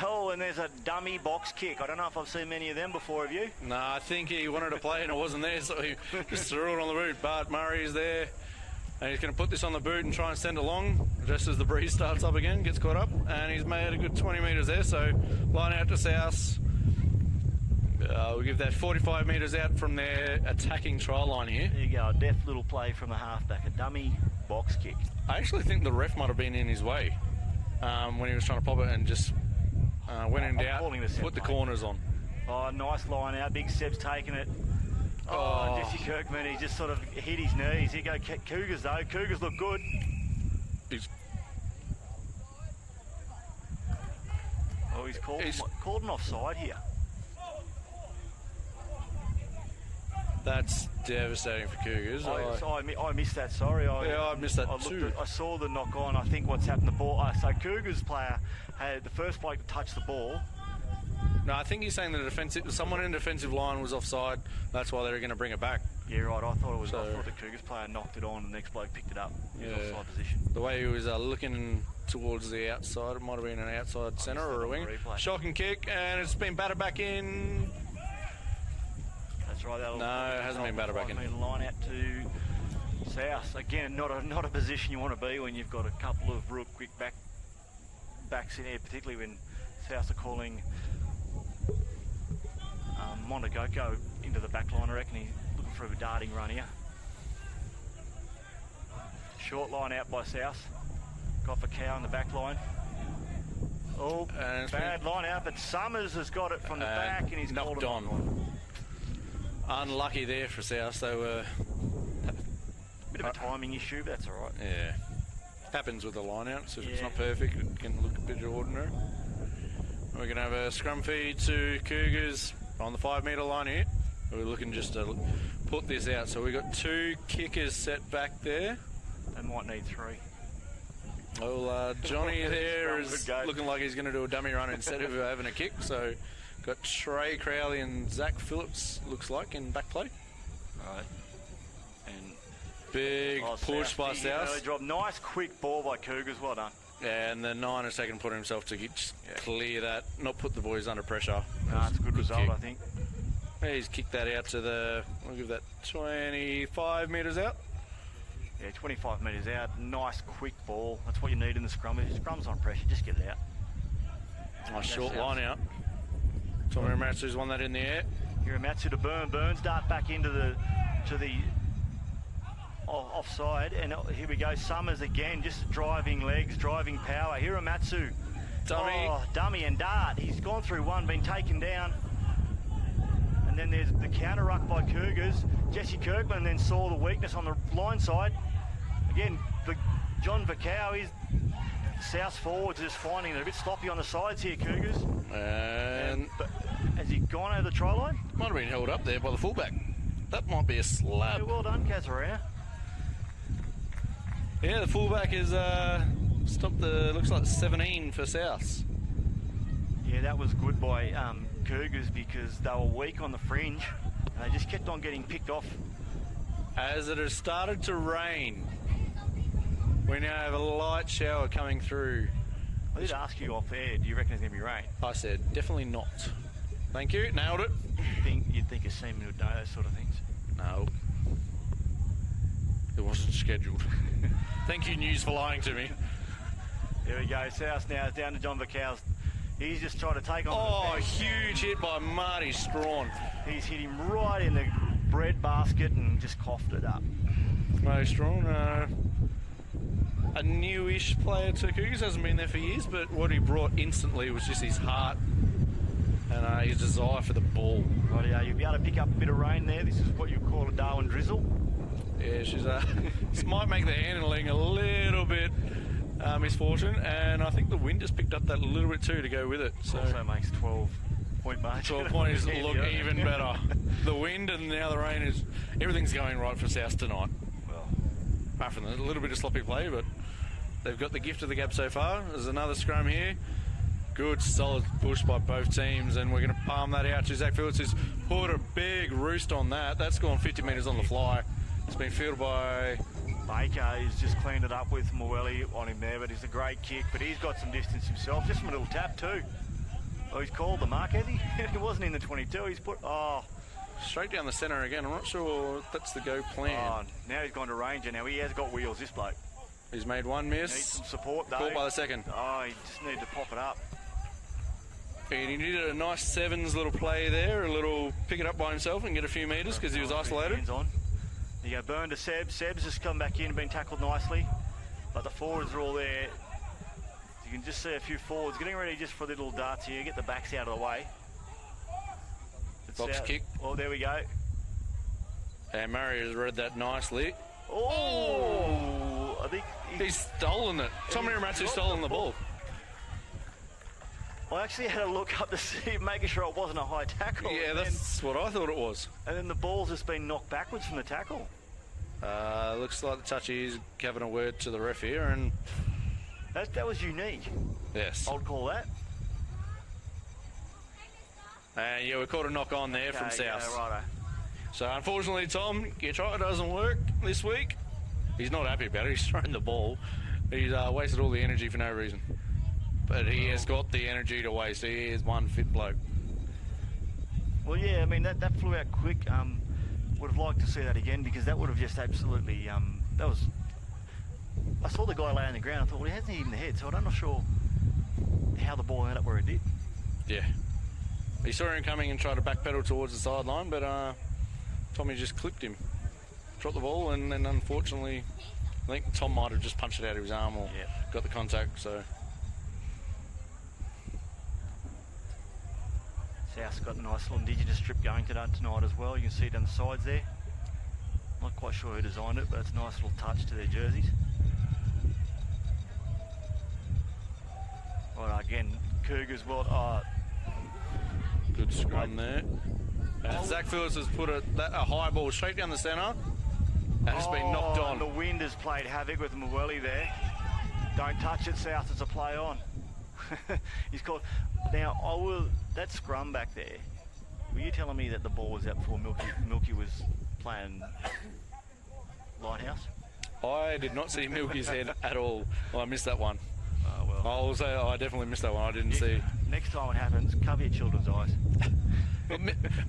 Oh, and there's a dummy box kick. I don't know if I've seen many of them before, have you? No, I think he wanted to play and it wasn't there, so he just threw it on the boot. Bart Murray is there, and he's going to put this on the boot and try and send it along just as the breeze starts up again, gets caught up, and he's made a good 20 metres there, so line out to South. We'll give that 45 metres out from their attacking try line here. There you go, a deft little play from the halfback, a dummy box kick. I actually think the ref might have been in his way when he was trying to pop it and just when in doubt, put the corners on. Oh, nice line out. Big Seb's taking it. Oh, Jesse Kirkman, he just sort of hit his knees. Here go Cougars though. Cougars look good. He's called an offside here. That's devastating for Cougars. I missed that, sorry. I missed that too. I saw the knock on. I think what's happened, the ball. So Cougars player had the first bloke to touch the ball. No, I think he's saying someone in the defensive line was offside. That's why they're going to bring it back. Yeah, right. I thought the Cougars player knocked it on and the next bloke picked it up. In offside position. The way he was looking towards the outside, it might have been an outside centre or a wing. Shocking kick, and it's been battered back in. That's right. No, it hasn't been battered back in. Line out to South. Again, not a position you want to be when you've got a couple of real quick backs in there, particularly when South are calling Montagoko into the back line. I reckon he's looking for a darting run here. Short line out by South. Got for Cow in the back line. Oh, bad line out, but Summers has got it from the back and he's knocked on. Unlucky there for South. So bit of a timing issue, but that's all right. Yeah, happens with the line out. So if it's not perfect, it can look a bit ordinary. We're going to have a scrum feed to Cougars on the 5 metre line here. We're looking just to put this out. So we've got 2 kickers set back there. And might need 3. Well, Johnny there is looking like he's going to do a dummy run instead of having a kick. So got Trey Crowley and Zach Phillips, looks like, in back play. Right. And big push by South. Drop. Nice quick ball by Cougars. Well done. And the 9 has taken put himself to clear that, not put the boys under pressure. That's a good result, kick. I think. He's kicked that out to the, I'll give that 25 metres out. Yeah, 25 metres out. Nice quick ball. That's what you need in the scrum. If scrum's on pressure, just get it out. Nice short line out. Tommy Matsu's won that in the air. Hiramatsu to Burn. Burns dart back into the offside, and here we go. Summers again, just driving legs, driving power. Hiramatsu, dummy and dart. He's gone through one, been taken down, and then there's the counter ruck by Cougars. Jesse Kirkman then saw the weakness on the line side. Again, John Vakau is South forwards just finding it a bit sloppy on the sides here, Cougars. And has he gone over the try line? Might have been held up there by the fullback. That might be a slab. Yeah, well done, Casuarina. Yeah, the fullback is stopped looks like 17 for South. Yeah, that was good by Cougars because they were weak on the fringe and they just kept on getting picked off. As it has started to rain, we now have a light shower coming through. I did ask you off air, do you reckon it's going to be rain? I said, definitely not. Thank you, nailed it. You'd think a seaman would know those sort of things. No. It wasn't scheduled. Thank you, News, for lying to me. There we go. South now is down to John Vakau. He's just trying to take on. Oh, huge hit by Marty Strawn. He's hit him right in the bread basket and just coughed it up. Marty Strawn, a newish player to Cougars, hasn't been there for years, but what he brought instantly was just his heart and his desire for the ball. Right, you'll be able to pick up a bit of rain there. This is what you call a Darwin drizzle. Yeah, this might make the handling a little bit misfortune, and I think the wind just picked up that a little bit too to go with it. So also makes 12-point margin. 12 points look even better. The wind and now the rain everything's going right for South tonight. Well, apart from a little bit of sloppy play, but they've got the gift of the gab so far. There's another scrum here. Good, solid push by both teams, and we're going to palm that out to Zach Phillips, who's put a big roost on that. That's gone 50 metres on the fly. It's been fielded by Baker. He's just cleaned it up with Morelli on him there, but it's a great kick. But he's got some distance himself, just from a little tap too. Oh, he's called the mark, has he? He wasn't in the 22. He's put straight down the centre again. I'm not sure that's the go plan. Oh, now he's gone to Ranger. Now he has got wheels, this bloke. He's made one miss. Needs some support though. Caught by the second. Oh, he just needed to pop it up. And he needed a nice sevens little play there, a little pick it up by himself and get a few metres because he was isolated. Hands on. You go Burn to Seb. Seb's just come back in and been tackled nicely. But the forwards are all there. You can just see a few forwards getting ready just for little darts here. Get the backs out of the way. Box kick. Oh, there we go. And Murray has read that nicely. Oh! I think he's stolen it. Tommy Ramatsu's stolen the ball. I actually had a look up to see, making sure it wasn't a high tackle. Yeah, that's what I thought it was. And then the ball's just been knocked backwards from the tackle. Looks like the touchy is having a word to the ref here, and that was unique. Yes, I'd call that. Yeah, we caught a knock on there from South. Yeah, righto. So unfortunately, Tom, your try doesn't work this week. He's not happy about it. He's thrown the ball. He's wasted all the energy for no reason. But he has got the energy to waste. He is one fit bloke. Well, yeah, I mean, that flew out quick. Would have liked to see that again because that would have just absolutely... that was... I saw the guy lay on the ground. I thought, well, he hasn't even the head, so I'm not sure how the ball ended up where it did. Yeah. He saw him coming and tried to backpedal towards the sideline, but Tommy just clipped him. Dropped the ball, and then unfortunately, I think Tom might have just punched it out of his arm or got the contact, so... South's got a nice little Indigenous strip going tonight as well. You can see it on the sides there. Not quite sure who designed it, but it's a nice little touch to their jerseys. Right, again, Cougars well. Good scrum there. And Zach Phillips has put a high ball straight down the centre. And it's been knocked on. The wind has played havoc with Mweli there. Don't touch it, South. It's a play on. He's called. Now, that scrum back there, were you telling me that the ball was out before Milky was playing Lighthouse? I did not see Milky's head at all. Well, I missed that one. Oh, well. I will say I definitely missed that one. I didn't see. Next time it happens, cover your children's eyes. Well,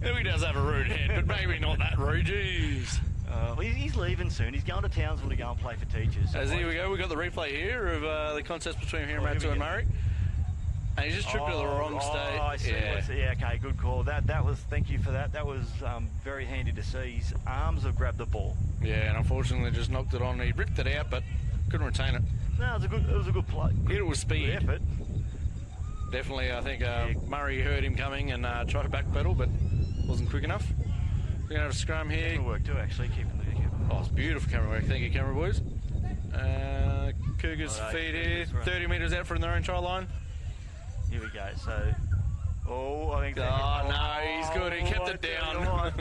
Milky does have a rude head, but maybe not that rude. Jeez. He's leaving soon. He's going to Townsville to go and play for teachers. As here we go, we've got the replay here of the contest between Hiramatsu and Murray. And he's just tripped to the wrong state. I see. Yeah, okay, good call. That was. Thank you for that. That was very handy to see. His arms have grabbed the ball. Yeah, and unfortunately just knocked it on. He ripped it out, but couldn't retain it. No, it was a good play. It was speed. Good effort. Definitely, I think Murray heard him coming and tried to backpedal, but wasn't quick enough. We're going to have a scrum here. Camera work too, actually, keeping the Oh, it's beautiful camera work. Thank you, camera boys. Cougars feed here, 30 metres out from their own try line. Here we go. So, I think. No, he's good. He kept it down.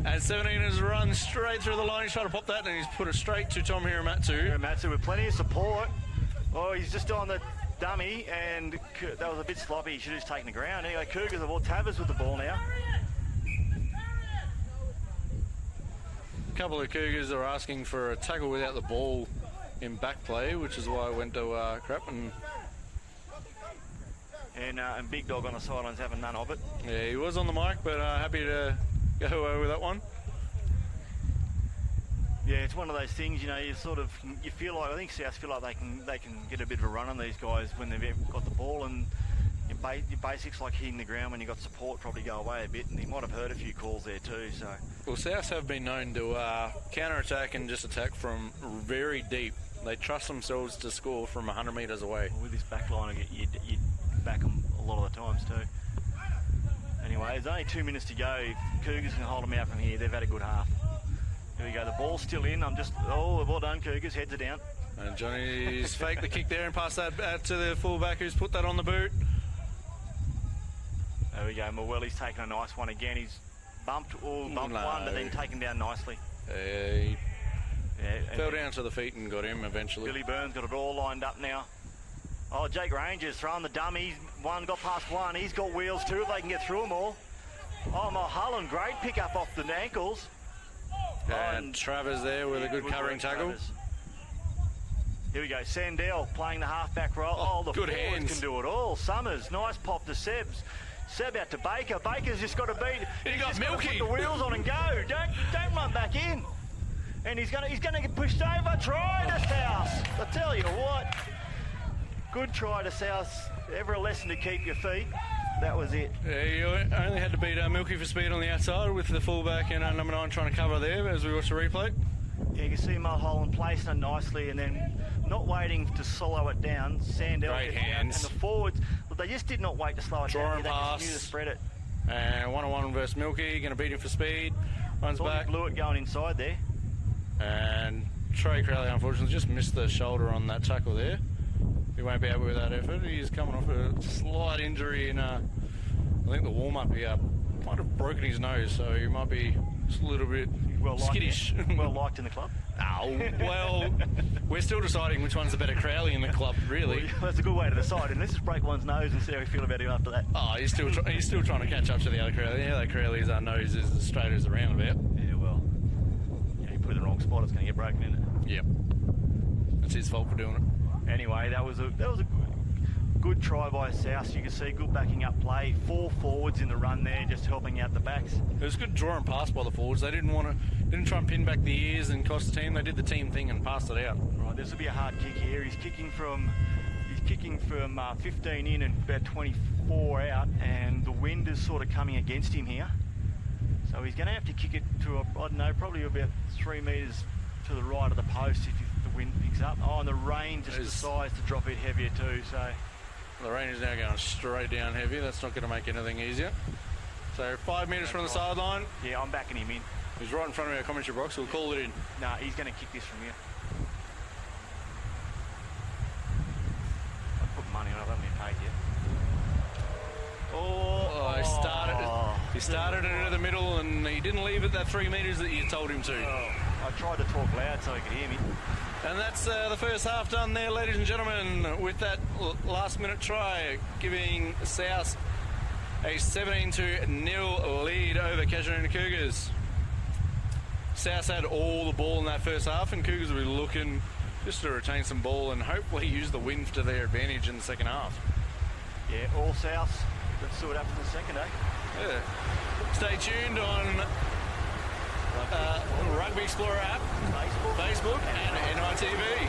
And 17 has run straight through the line. He's trying to pop that, and he's put it straight to Tom Hiramatsu. Hiramatsu with plenty of support. Oh, he's just on the dummy, and that was a bit sloppy. He should have just taken the ground. Anyway, Cougars have all Tavers with the ball now. A couple of Cougars are asking for a tackle without the ball in back play, which is why I went to crap. And Big Dog on the sidelines having none of it. Yeah, he was on the mic, but happy to go away with that one. Yeah, it's one of those things, you know, you feel like, I think South feel like they can get a bit of a run on these guys when they've got the ball, and your basics like hitting the ground when you've got support probably go away a bit, and he might have heard a few calls there too, so. Well, South have been known to counter-attack and just attack from very deep. They trust themselves to score from 100 metres away. Well, with this back line, you'd back them a lot of the times too. Anyway, there's only 2 minutes to go. If Cougars can hold them out from here, they've had a good half. Here we go, the ball's still in. Well done, Cougars, heads are down. And Johnny's faked the kick there and passed that out to the fullback who's put that on the boot. There we go, Mweli's taken a nice one again. He's bumped one, but then taken down nicely. He fell down to the feet and got him eventually. Billy Burns got it all lined up now. Oh, Jake Ranger's throwing the dummy. One got past one. He's got wheels too if they can get through them all. Oh, Mulholland, great pick up off the ankles. And Travers there with a good covering tackle. Travers. Here we go, Sandell playing the half-back role. Oh, the good forwards hands. can do it all. Summers, nice pop to Sebs. Seb out to Baker. Baker's just got to beat. He got Milky. Put the wheels on and go. Don't run back in. And he's going to get pushed over. Try to South. I tell you what. Good try to South. Ever a lesson to keep your feet. That was it. Yeah, you only had to beat Milky for speed on the outside with the fullback and number 9 trying to cover there as we watch the replay. Yeah, you can see Mulholland placing it nicely and then not waiting to slow it down. Sandell great hands. And the forwards, they just did not wait to slow it down. They just knew to spread it. And 1-on-1 versus Milky, going to beat him for speed. Runs back. Blew it going inside there. And Trey Crowley, unfortunately, just missed the shoulder on that tackle there. He won't be able with that effort. He's coming off a slight injury in, I think the warm-up here might have broken his nose, so he might be just a little bit skittish. Well liked in the club. Oh, well, we're still deciding which one's the better Crowley in the club, really. Well, that's a good way to decide. And let's just break one's nose and see how we feel about him after that. Oh, he's still trying to catch up to the other Crowley. The other Crowley's nose is as straight as the roundabout. Yeah, well, you put it in the wrong spot, it's going to get broken, isn't it? Yep. It's his fault for doing it. Anyway, that was a good try by South. You can see good backing up play. 4 forwards in the run there, just helping out the backs. It was a good draw and pass by the forwards. They didn't try and pin back the ears and cost the team. They did the team thing and passed it out. Right, this will be a hard kick here. He's kicking from 15 in and about 24 out, and the wind is sort of coming against him here. So he's going to have to kick it to I don't know, probably about 3 metres to the right of the post if the wind picks up. Oh, and the rain just decides to drop it heavier too. So the rain is now going straight down heavy. That's not going to make anything easier. So 5 metres from the sideline. Yeah, I'm backing him in. He's right in front of our commentary box. We'll call it in. Nah, he's going to kick this from here. I put money on it. I haven't been paid yet. He started it into the middle, and he didn't leave it that 3 metres that you told him to. Oh. I tried to talk loud so he could hear me. And that's the first half done there, ladies and gentlemen, with that last-minute try, giving South a 17-0 lead over Casuarina Cougars. South had all the ball in that first half, and Cougars will be looking just to retain some ball and hopefully use the wind to their advantage in the second half. Yeah, all South. Let's see what happens in the second, eh? Yeah. Stay tuned on Rugby Explorer app, Facebook and NITV.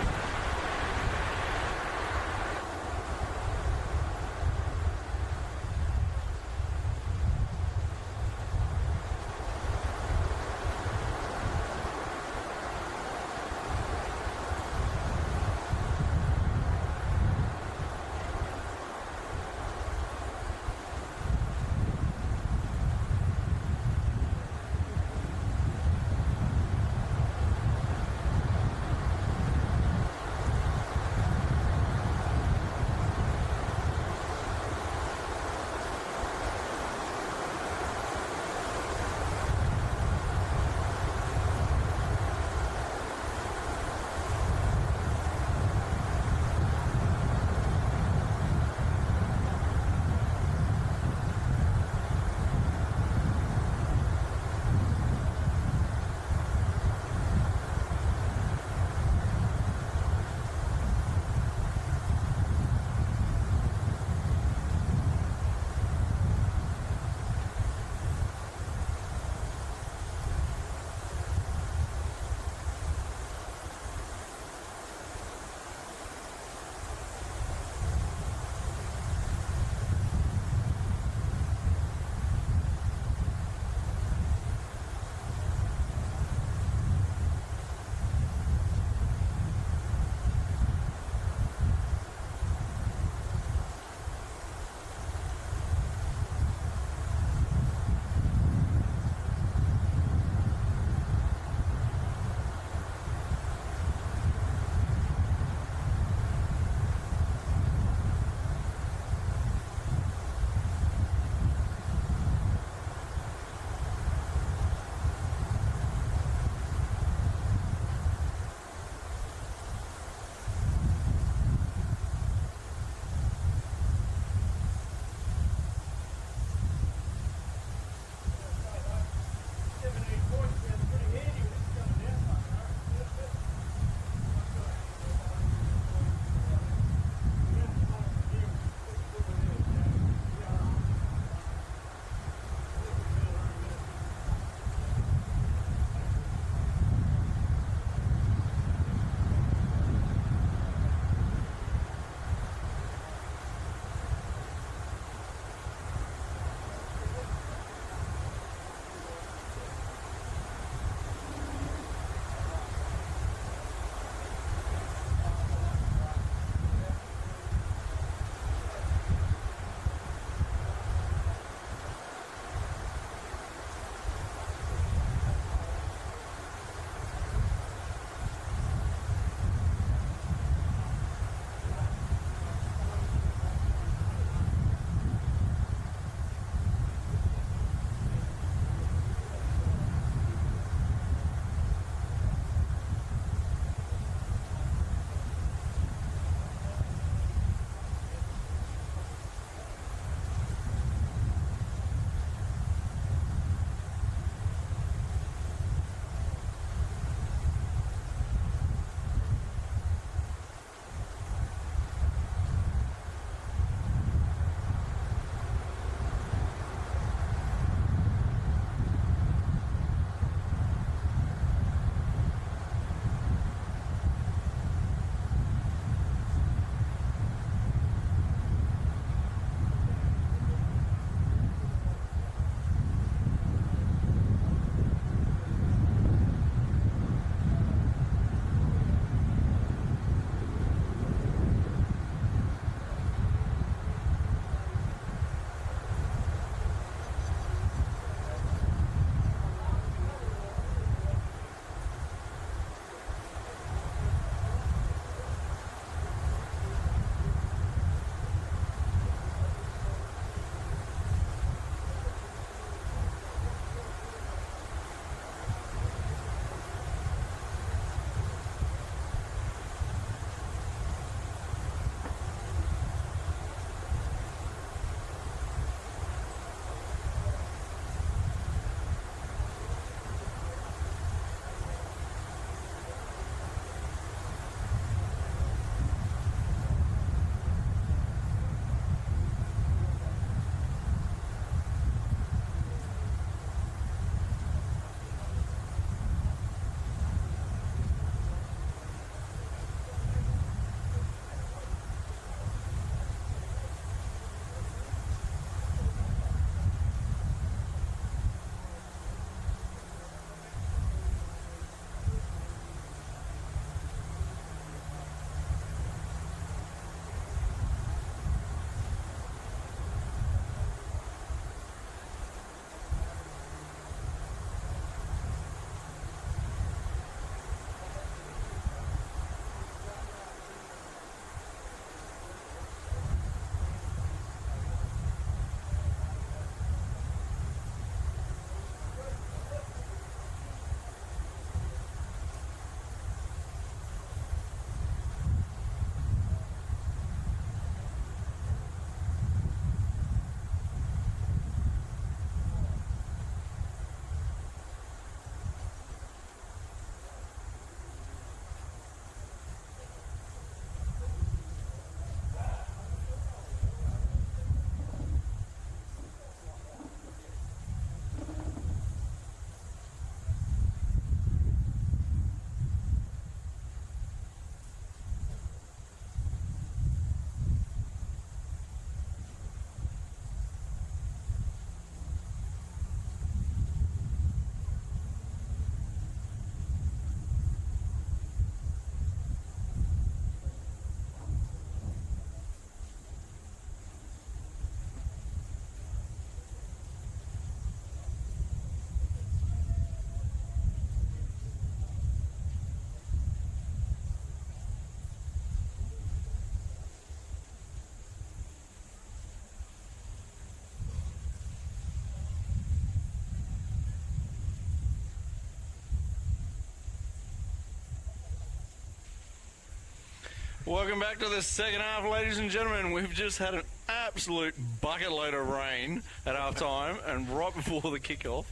Welcome back to the second half, ladies and gentlemen. We've just had an absolute bucket load of rain at half time and right before the kickoff.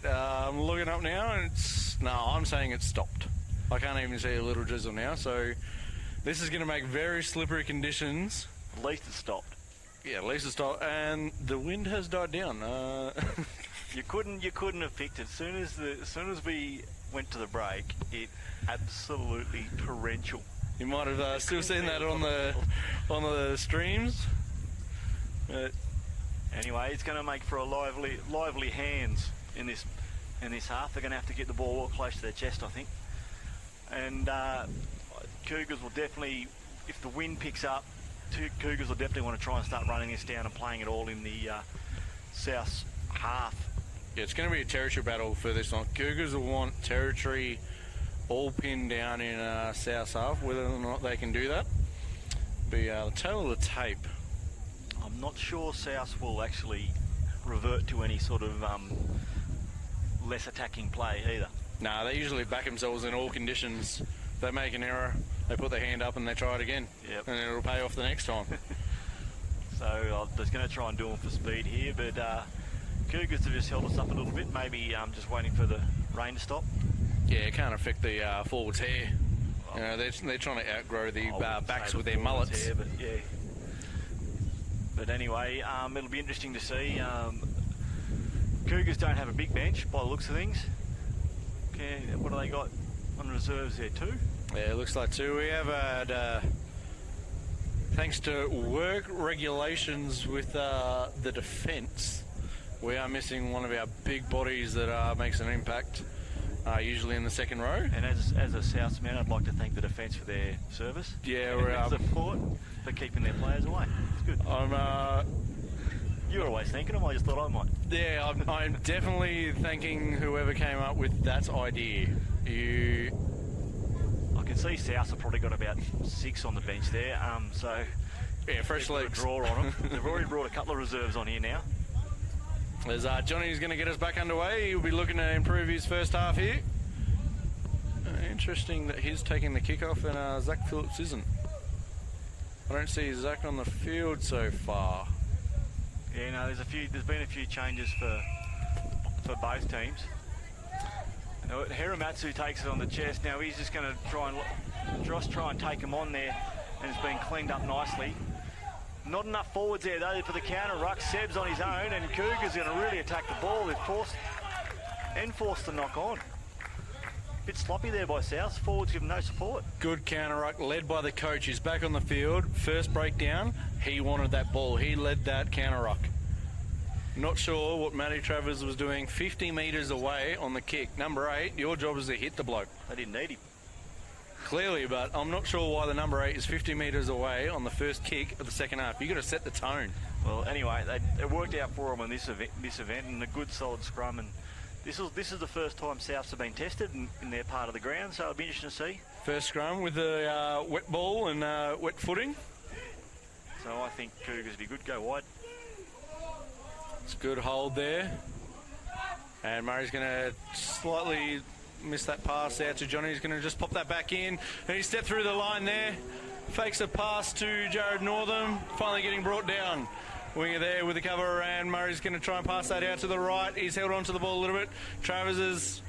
I'm looking up now and I'm saying it's stopped. I can't even see a little drizzle now, so this is going to make very slippery conditions. At least it stopped. Yeah, at least it stopped, and the wind has died down. You couldn't have picked it. As soon as we went to the break, it absolutely torrential. You might have still seen that on the streams. Anyway, it's going to make for a lively hands in this half. They're going to have to get the ball close to their chest, I think. And Cougars will definitely, if the wind picks up, Cougars will definitely want to try and start running this down and playing it all in the south half. Yeah, it's going to be a territory battle for this one. Cougars will want territory all pinned down in south half. Whether or not they can do that, be the tail of the tape. I'm not sure South will actually revert to any sort of less attacking play either. No, they usually back themselves in all conditions. They make an error, they put their hand up and they try it again. Yep. And it'll pay off the next time. So I was going to try and do them for speed here, but Cougars have just held us up a little bit, maybe just waiting for the rain to stop. Yeah, it can't affect the forwards' hair. They're trying to outgrow the backs with their mullets. Hair, but yeah. But anyway, it'll be interesting to see. Cougars don't have a big bench by the looks of things. Okay, what do they got on reserves there? 2? Yeah, it looks like 2. We have had, thanks to work regulations with the defence, we are missing one of our big bodies that makes an impact, usually in the second row. And as a Southsman, I'd like to thank the defence for their service. Yeah, we're support for keeping their players away. It's good. You're always thanking them. I just thought I might. Yeah, I'm definitely thanking whoever came up with that idea. I can see South have probably got about 6 on the bench there. So yeah, fresh legs. Draw on them. They've already brought a couple of reserves on here now. As Johnny's going to get us back underway, he'll be looking to improve his first half here. Interesting that he's taking the kickoff and Zach Phillips isn't. I don't see Zach on the field so far. Yeah, no, there's been a few changes for both teams. Now, Hiramatsu takes it on the chest. Now he's just going to try and take him on there, and it's been cleaned up nicely. Not enough forwards there though for the counter ruck. Seb's on his own, and Cougars are going to really attack the ball. They've forced the knock on. Bit sloppy there by South. Forwards give them no support. Good counter ruck led by the coach. He's back on the field. First breakdown, he wanted that ball. He led that counter ruck. Not sure what Matty Travers was doing 50 metres away on the kick. Number 8, your job is to hit the bloke. They didn't need him. Clearly, but I'm not sure why the number 8 is 50 metres away on the first kick of the second half. You've got to set the tone. Well, anyway, it worked out for them on this event, and a good solid scrum. And this is the first time Souths have been tested in their part of the ground, so it'll be interesting to see. First scrum with the wet ball and wet footing. So I think Cougars be good. Go wide. It's a good hold there. And Murray's going to slightly miss that pass out to Johnny. He's going to just pop that back in. And he stepped through the line there. Fakes a pass to Jared Northam. Finally getting brought down. Winger there with the cover, and Murray's going to try and pass that out to the right. He's held on to the ball a little bit. Travers has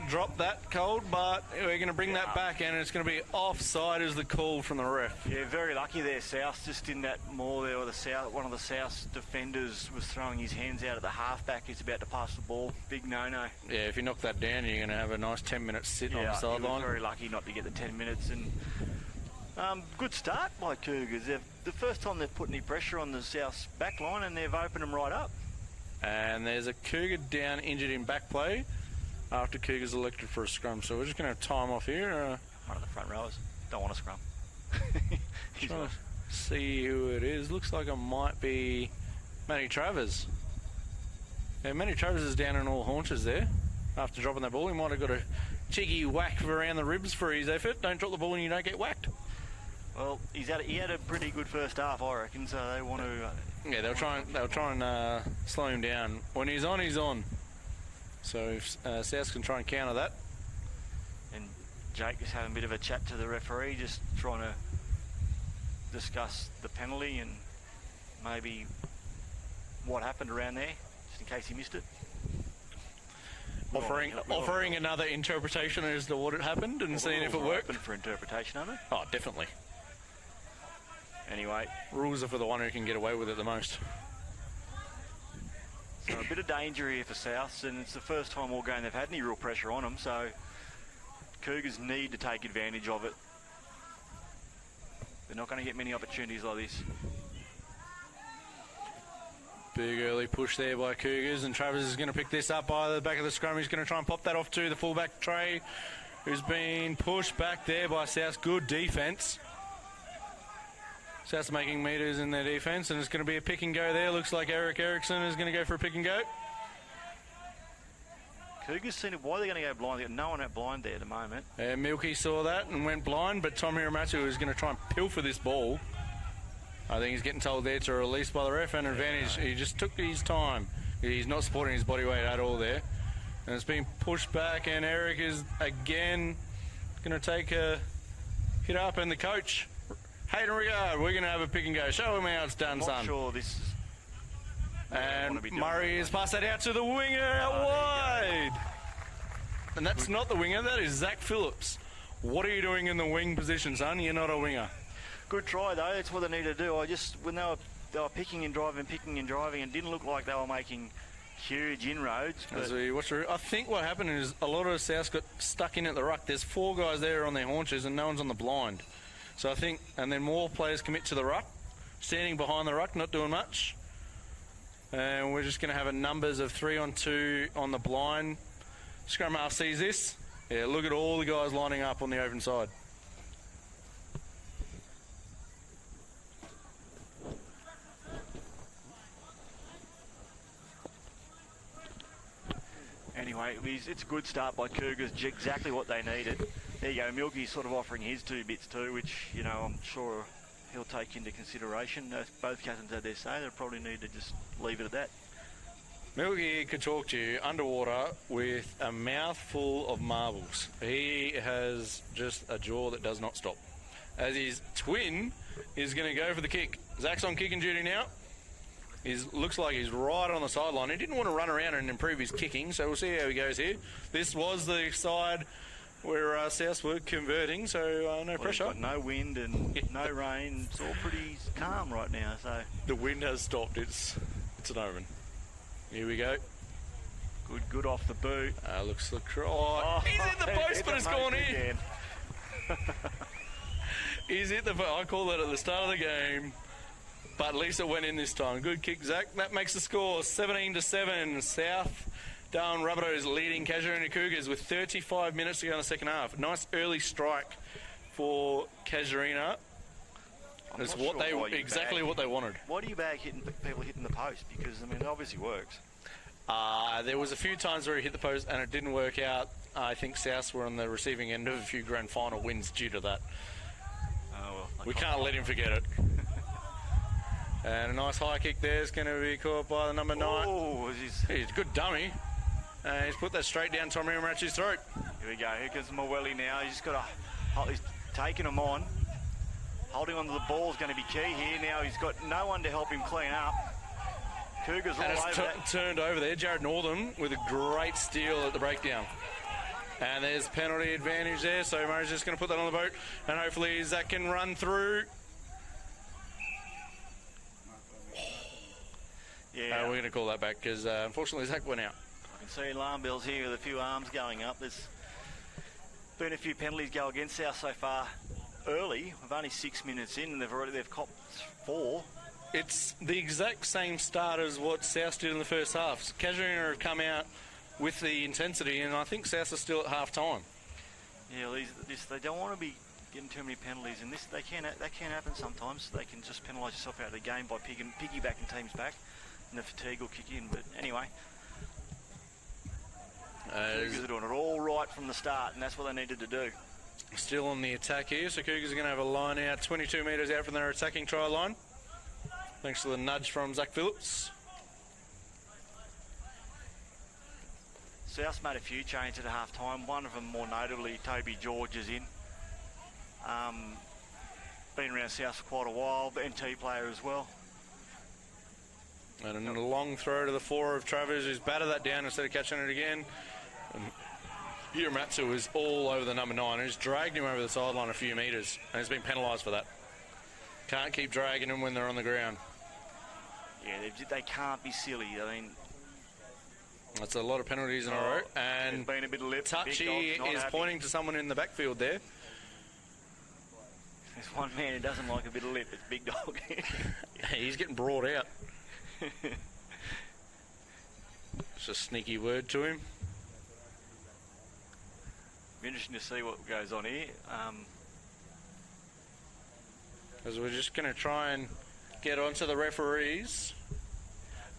dropped that cold, but we're going to bring that back, and it's going to be offside as the call from the ref. Yeah, very lucky there, South. Just in that maul there, where one of the South defenders was throwing his hands out at the halfback. He's about to pass the ball. Big no-no. Yeah, if you knock that down, you're going to have a nice 10-minute sit on the sideline. Very lucky not to get the 10 minutes. And good start by Cougars. The first time they've put any pressure on the South's back line, and they've opened them right up. And there's a Cougar down injured in back play after Cougars elected for a scrum. So we're just going to time off here. One of the front rowers. Don't want a scrum. Trying to see who it is. Looks like it might be Matty Travers. Yeah, Matty Travers is down in all haunches there after dropping that ball. He might have got a cheeky whack around the ribs for his effort. Don't drop the ball and you don't get whacked. Well, he had a pretty good first half, I reckon. So they want to. Yeah, they'll try and slow him down. When he's on, he's on. So if South can try and counter that. And Jake is having a bit of a chat to the referee, just trying to discuss the penalty and maybe what happened around there, just in case he missed it. Offering another interpretation as to what had happened and seeing if it worked. Open for interpretation, aren't they? Oh, definitely. Anyway, rules are for the one who can get away with it the most. So a bit of danger here for Souths, and it's the first time all game they've had any real pressure on them, so Cougars need to take advantage of it. They're not going to get many opportunities like this. Big early push there by Cougars, and Travis is going to pick this up by the back of the scrum. He's going to try and pop that off to the fullback Trey, who's been pushed back there by South. Good defence. South's making metres in their defence, and it's going to be a pick and go there. Looks like Eric Erickson is going to go for a pick and go. Cougars seen it. Why are they going to go blind? They've got no one out blind there at the moment. Milky saw that and went blind, but Tom Hiramatsu is going to try and pilfer this ball. I think he's getting told there to release by the ref, and advantage. He just took his time. He's not supporting his body weight at all there. And it's been pushed back, and Eric is again going to take a hit up, and the coach, Hayden Regard, we're going to have a pick and go. Show him how it's done, son. I'm not sure this is... And Murray has passed that out to the winger out wide. And that's not the winger, that is Zach Phillips. What are you doing in the wing position, son? You're not a winger. Good try, though. That's what they need to do. When they were picking and driving, it didn't look like they were making huge inroads. But I think what happened is a lot of South got stuck in at the ruck. There's 4 guys there on their haunches and no one's on the blind. So I think, and then more players commit to the ruck, standing behind the ruck, not doing much. And we're just going to have a numbers of 3-on-2 on the blind. Scrum half sees this. Yeah, look at all the guys lining up on the open side. Anyway, it's a good start by Cougars, exactly what they needed. There you go, Milky's sort of offering his 2 bits too, which, you know, I'm sure he'll take into consideration. Both captains had their say, they'll probably need to just leave it at that. Milky could talk to you underwater with a mouthful of marbles. He has just a jaw that does not stop. As his twin is going to go for the kick. Zach's on kicking duty now. Looks like he's right on the sideline. He didn't want to run around and improve his kicking, so we'll see how he goes here. This was the side where South were converting, so no pressure. Got no wind and no rain. It's all pretty calm right now. So the wind has stopped. It's an omen. Here we go. Good off the boot. Looks like he's hit the post, but it's gone in. He's hit the post. I called that at the start of the game. But at least it went in this time. Good kick, Zach. That makes the score 17-7. South Darwin Rabbitohs leading Casuarina Cougars with 35 minutes to go in the second half. Nice early strike for Casuarina. It's what exactly what they wanted. Why do you bag people hitting the post? Because, I mean, it obviously works. There was a few times where he hit the post and it didn't work out. I think South were on the receiving end of a few grand final wins due to that. We can't let him forget it. And a nice high kick there is going to be caught by the number 9. Oh, he's a good dummy. And he's put that straight down Tom Hiramatsu's throat. Here we go. Here comes Maweli now. He's just got to... He's taking him on. Holding on to the ball is going to be key here. Now he's got no one to help him clean up. Cougars all over that. Turned over there. Jared Northam with a great steal at the breakdown. And there's penalty advantage there. So Murray's just going to put that on the boat. And hopefully Zach can run through. Yeah. We're going to call that back because unfortunately Zach went out. I can see alarm bells here with a few arms going up. There's been a few penalties go against South so far early. We're only 6 minutes in and they've copped 4. It's the exact same start as what South did in the first half. Casuarina have come out with the intensity and I think South are still at half time. Yeah, they don't want to be getting too many penalties, and that can happen sometimes. They can just penalise yourself out of the game by piggybacking teams back. And the fatigue will kick in, but anyway. Cougars are doing it all right from the start, and that's what they needed to do. Still on the attack here, so Cougars are going to have a line out 22 metres out from their attacking try line. Thanks to the nudge from Zach Phillips. South made a few changes at half time. One of them, more notably, Toby George is in. Been around South for quite a while, but NT player as well. And a long throw to the floor of Travers, who's batted that down instead of catching it again. And Uramatsu is all over the number 9. He's dragged him over the sideline a few metres, and he's been penalised for that. Can't keep dragging them when they're on the ground. Yeah, they can't be silly. I mean, that's a lot of penalties in a row. And been a bit of lip. Touchy is pointing to someone in the backfield there. There's one man who doesn't like a bit of lip. It's Big Dog. He's getting brought out. It's a sneaky word to him. Be interesting to see what goes on here. Because we're just going to try and get onto the referees.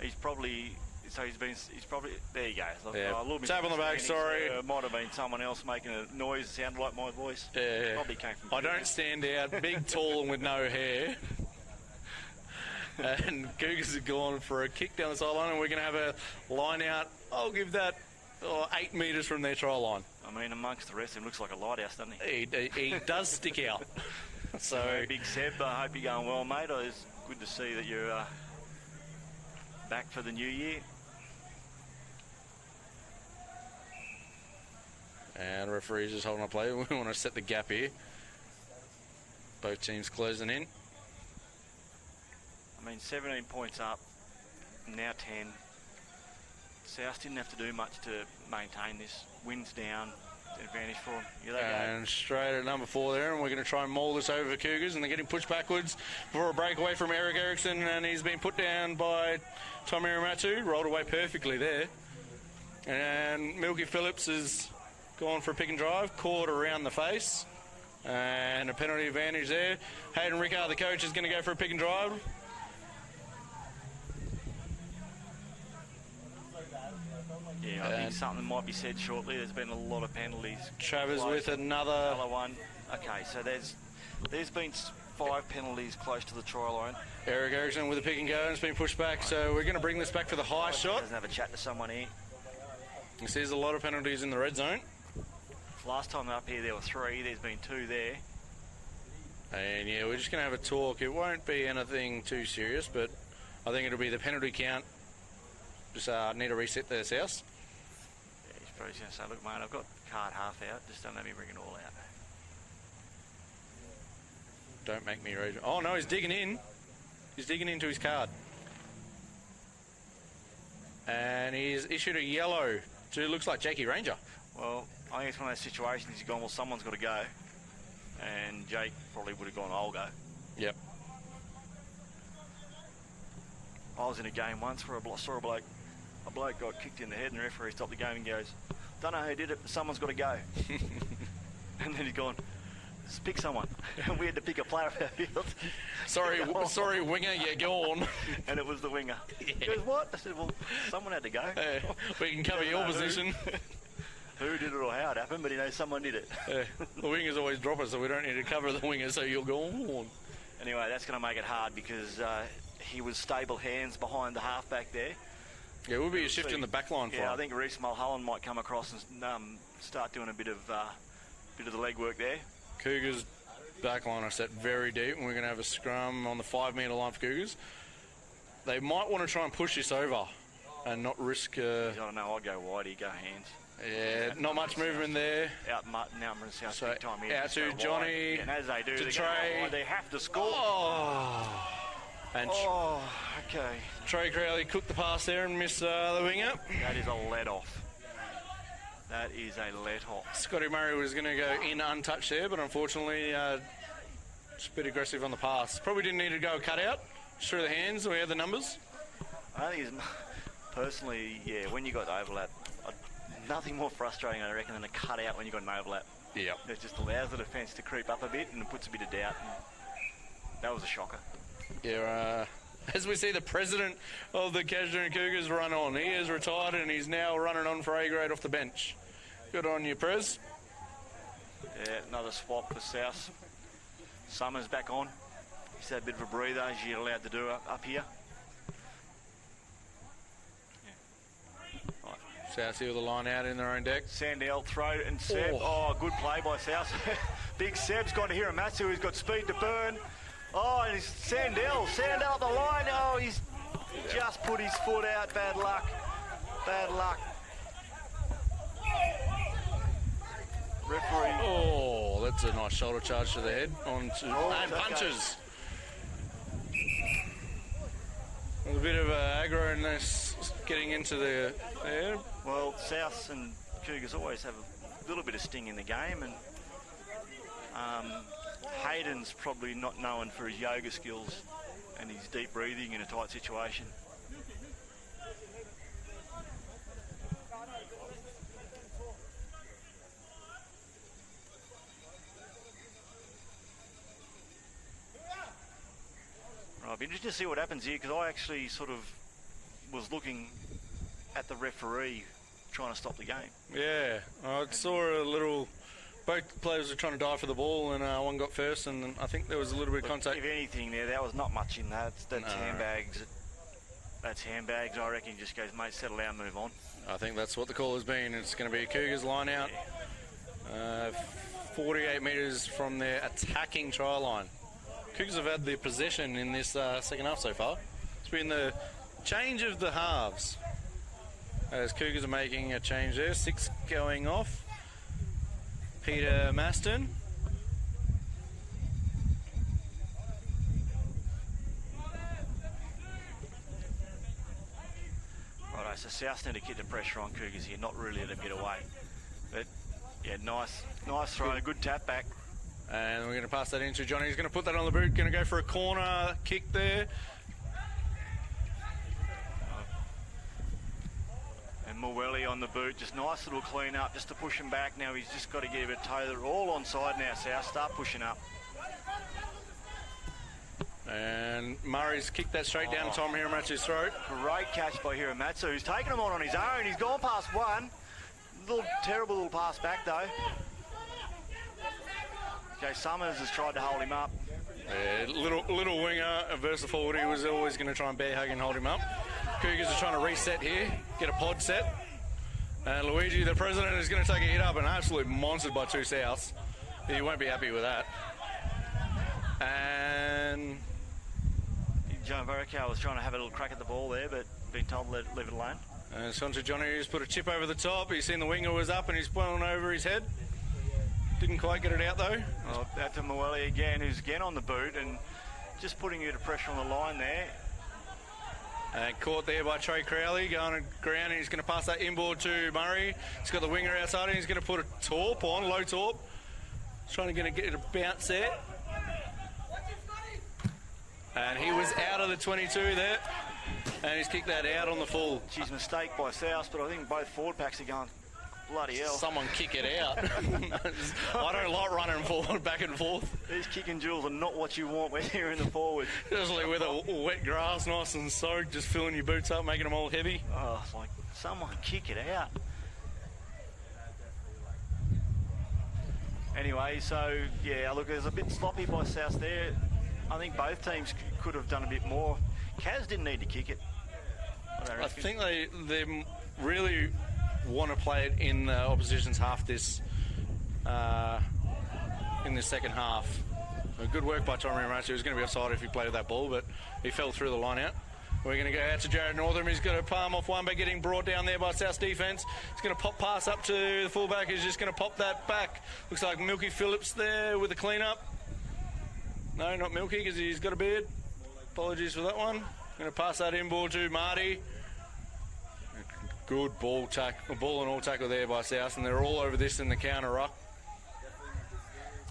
He's probably there you go. Yeah. A little bit Tap on the back, sorry. Might have been someone else making a noise that sounded like my voice. Yeah. Probably came from I don't stand out, big, tall and with no hair. And Cougars have gone for a kick down the sideline, and we're going to have a line out. I'll give that 8 metres from their try line. I mean, amongst the rest, he looks like a lighthouse, doesn't he? He does stick out. So, Big Seb, I hope you're going well, mate. It's good to see that you're back for the new year. And the referee's just holding a play. We want to set the gap here. Both teams closing in. I mean, 17 points up, now 10. South didn't have to do much to maintain this. Wind's down, advantage for them. And straight at number 4 there, and we're going to try and maul this over for Cougars, and they're getting pushed backwards for a breakaway from Eric Erickson, and he's been put down by Tommy Uramatsu. Rolled away perfectly there. And Milky Phillips has gone for a pick and drive, caught around the face, and a penalty advantage there. Hayden Rickard, the coach, is going to go for a pick and drive. Yeah, I think something might be said shortly. There's been a lot of penalties. Travers close. with another one. Okay, so there's been 5 penalties close to the try line. Eric Erickson with a pick and go, and it's been pushed back. So we're going to bring this back for the high shot. Doesn't have a chat to someone here. You see there's a lot of penalties in the red zone. Last time up here there were 3. There's been 2 there. And yeah, we're just going to have a talk. It won't be anything too serious, but I think it'll be the penalty count. Just need to reset the South. Yeah, he's probably going to say, look, mate, I've got card half out. Just don't let me bring it all out. Don't make me read. Oh, no, he's digging in. He's digging into his card. And he's issued a yellow to, looks like Jakey Ranger. Well, I think it's one of those situations he's gone, well, someone's got to go. And Jake probably would have gone, I'll go. Yep. I was in a game once where I saw a bloke got kicked in the head, and the referee stopped the game and goes, don't know who did it, but someone's got to go. And then he's gone, just pick someone. And we had to pick a player off our field. Sorry, winger, you're gone. And it was the winger. Yeah. He goes, what? I said, well, someone had to go. We can cover your position. Who did it or how it happened, but he knows someone did it. The wingers always drop us, so we don't need to cover the wingers, so you're gone. Anyway, that's going to make it hard because he was stable hands behind the halfback there. Yeah, it will be a shift in the back line for him. I think Reece Mulholland might come across and start doing a bit of the leg work there. Cougars back line are set very deep, and we're going to have a scrum on the 5 metre line for Cougars. They might want to try and push this over and not risk... I don't know, I'd go wide, he'd go hands. Yeah, not much movement there. Out Martin Outman South big time here. Out to Johnny. And as they do, to Trey. They have to score. Oh. And okay. Trey Crowley cooked the pass there and missed the winger. That is a let-off. That is a let-off. Scotty Murray was going to go in untouched there, but unfortunately just a bit aggressive on the pass. Probably didn't need to go cut out. Just through the hands, we had the numbers. I think it's, personally, yeah, when you got the overlap, nothing more frustrating, I reckon, than a cut out when you got an overlap. Yeah. It just allows the defence to creep up a bit and it puts a bit of doubt. That was a shocker. Yeah, as we see the president of the Casuarina Cougars run on. He is retired and he's now running on for A grade off the bench. Good on you, Prez. Yeah, another swap for South. Summers back on. He's had a bit of a breather, as you're allowed to do up here. South with the line out in their own deck. Sandell throw and Seb. Oh, good play by South. Big Seb's gone to Hiramatsu, who's got speed to burn. Oh, and it's Sandell up the line. Oh, he's just put his foot out. Bad luck. Bad luck. Referee. Oh, that's a nice shoulder charge to the head. And punches. A bit of aggro in this, getting into the air. Well, Souths and Cougars always have a little bit of sting in the game, and Hayden's probably not known for his yoga skills and his deep breathing in a tight situation. I'll be interested to see what happens here, because I actually sort of was looking at the referee trying to stop the game. Yeah, I saw a little... Both players were trying to dive for the ball, and one got first, and I think there was a little bit of contact. If anything there was not much in that. That's handbags. That's handbags. I reckon he just goes, mate, settle down, move on. I think that's what the call has been. It's going to be a Cougars line out. 48 metres from their attacking try line. Cougars have had the possession in this second half so far. It's been the change of the halves. As Cougars are making a change there. 6 going off. Peter Maston. Righto, so South need to keep the pressure on Cougars here, not really let them get away. But, yeah, nice throw, a good tap back. And we're going to pass that into Johnny. He's going to put that on the boot. Going to go for a corner kick there. And Morelli on the boot. Just nice little clean up just to push him back. Now he's just got to get a bit of toe. They're all onside now, South. Start pushing up. And Murray's kicked that straight down Tom Hiramatsu's throat. Great catch by Hiramatsu, who's taken him on his own. He's gone past one. Terrible little pass back, though. Okay, Summers has tried to hold him up. Yeah, little winger versus the forward. He was always going to try and bear hug and hold him up. Cougars are trying to reset here, get a pod set. And Luigi, the president, is going to take a hit up and absolutely monstered by 2 Souths. He won't be happy with that. And John Vericow was trying to have a little crack at the ball there, but been told to leave it alone. And it's on to Johnny, who's put a chip over the top. He's seen the winger was up and he's blown over his head. Didn't quite get it out though. Oh, out to Moeli again, who's again on the boot and just putting a bit of pressure on the line there. And caught there by Trey Crowley, going to ground, and he's going to pass that inboard to Murray. He's got the winger outside and he's going to put a torp on, low torp. He's trying to get it a bounce there. And he was out of the 22 there. And he's kicked that out on the full. Geez, mistake by South, but I think both forward packs are going, bloody hell. Someone kick it out. I don't like running forward, back and forth. These kicking drills are not what you want when you're in the forward. Especially with a wet grass, nice and soaked, just filling your boots up, making them all heavy. Oh, it's like, someone kick it out. Anyway, so, yeah, look, there's a bit sloppy by South there. I think both teams could have done a bit more. Kaz didn't need to kick it. I think they really want to play it in the opposition's half this in the second half. Good work by Tommy Hiramatsu. He was going to be offside if he played with that ball, but he fell through the line out. We're going to go out to Jared Northam. He's going to palm off one, but getting brought down there by South's defence. He's going to pop pass up to the fullback. He's just going to pop that back. Looks like Milky Phillips there with the clean-up. No, not Milky, because he's got a beard. Apologies for that one. Going to pass that in ball to Marty. Good ball and all tackle there by South, and they're all over this in the counter ruck.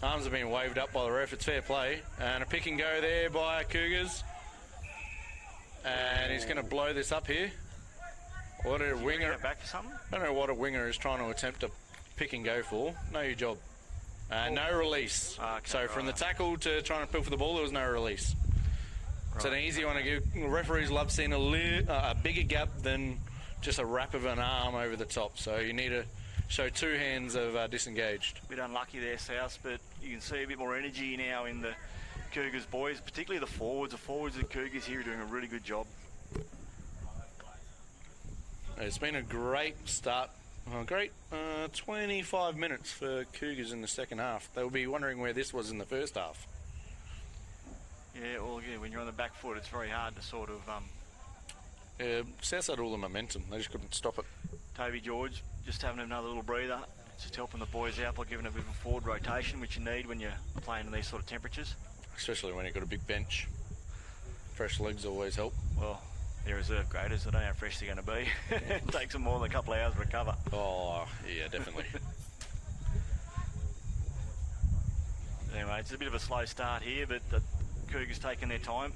Arms have been waved up by the ref. It's fair play. And a pick and go there by Cougars. And he's going to blow this up here. What a winger. Back for something? I don't know what a winger is trying to attempt to pick and go for. Know your job. No release. Okay, so from the tackle to trying to pilfer the ball, there was no release. It's an easy one to give. Referees love seeing a bigger gap than just a wrap of an arm over the top. So you need to show 2 hands of disengaged. A bit unlucky there, South, but you can see a bit more energy now in the Cougars boys, particularly the forwards. The forwards of the Cougars here are doing a really good job. It's been a great start. Great 25 minutes for Cougars in the second half. They'll be wondering where this was in the first half. Yeah, well, yeah, when you're on the back foot, it's very hard to sort of... South had all the momentum. They just couldn't stop it. Toby George just having another little breather. Just helping the boys out by giving a bit of a forward rotation, which you need when you're playing in these sort of temperatures. Especially when you've got a big bench. Fresh legs always help. Well, they're reserve graders. I don't know how fresh they're going to be. It takes them more than a couple of hours to recover. Oh, yeah, definitely. Anyway, it's a bit of a slow start here, but the Cougars taking their time.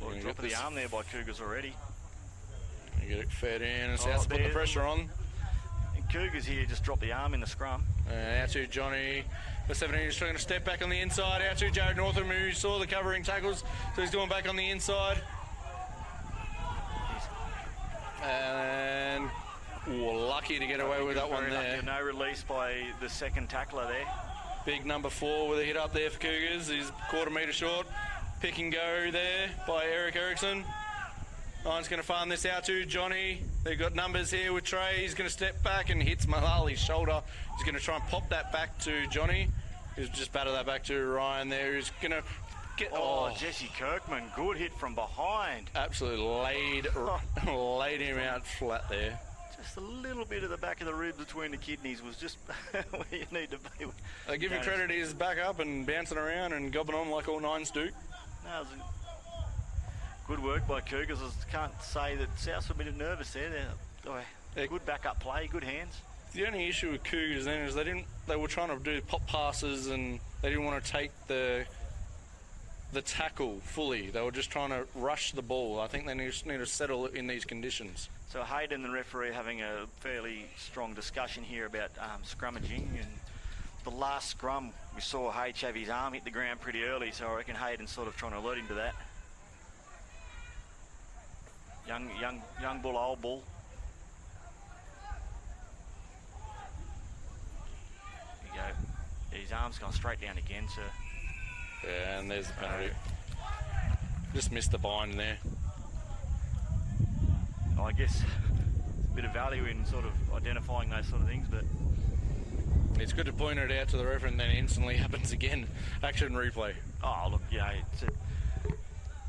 Well, drop of the arm there by Cougars already. You get it fed in, and South put the pressure on. And Cougars here just drop the arm in the scrum. Out to Johnny. The 17 is trying to step back on the inside. Out to Jared Northam, who saw the covering tackles, so he's going back on the inside. And lucky to get away with that one there. No release by the second tackler there. Big number 4 with a hit up there for Cougars. He's quarter metre short. Pick and go there by Eric Erickson. Ryan's going to farm this out to Johnny. They've got numbers here with Trey. He's going to step back and hits Malali's shoulder. He's going to try and pop that back to Johnny. He's just batted that back to Ryan there. He's going to get... Oh, Jesse Kirkman. Good hit from behind. Absolutely laid him out flat there. Just a little bit of the back of the rib between the kidneys was just where you need to be. I give him credit. He's back up and bouncing around and gobbing on like all nines do. No, it was good work by Cougars. I can't say that South's a bit nervous there. They're good backup play, good hands. The only issue with Cougars then is they were trying to do pop passes and they didn't want to take the tackle fully. They were just trying to rush the ball. I think they just need to settle in these conditions. So Hayden and the referee having a fairly strong discussion here about scrummaging, and the last scrum we saw H have his arm hit the ground pretty early, so I reckon Hayden's sort of trying to alert him to that. Young bull, old bull. There you go. Yeah, his arm's gone straight down again, so... Yeah, and there's the penalty. Just missed the bind there. I guess a bit of value in sort of identifying those sort of things, but... It's good to point it out to the referee and then instantly happens again. Action replay. Oh, look, yeah,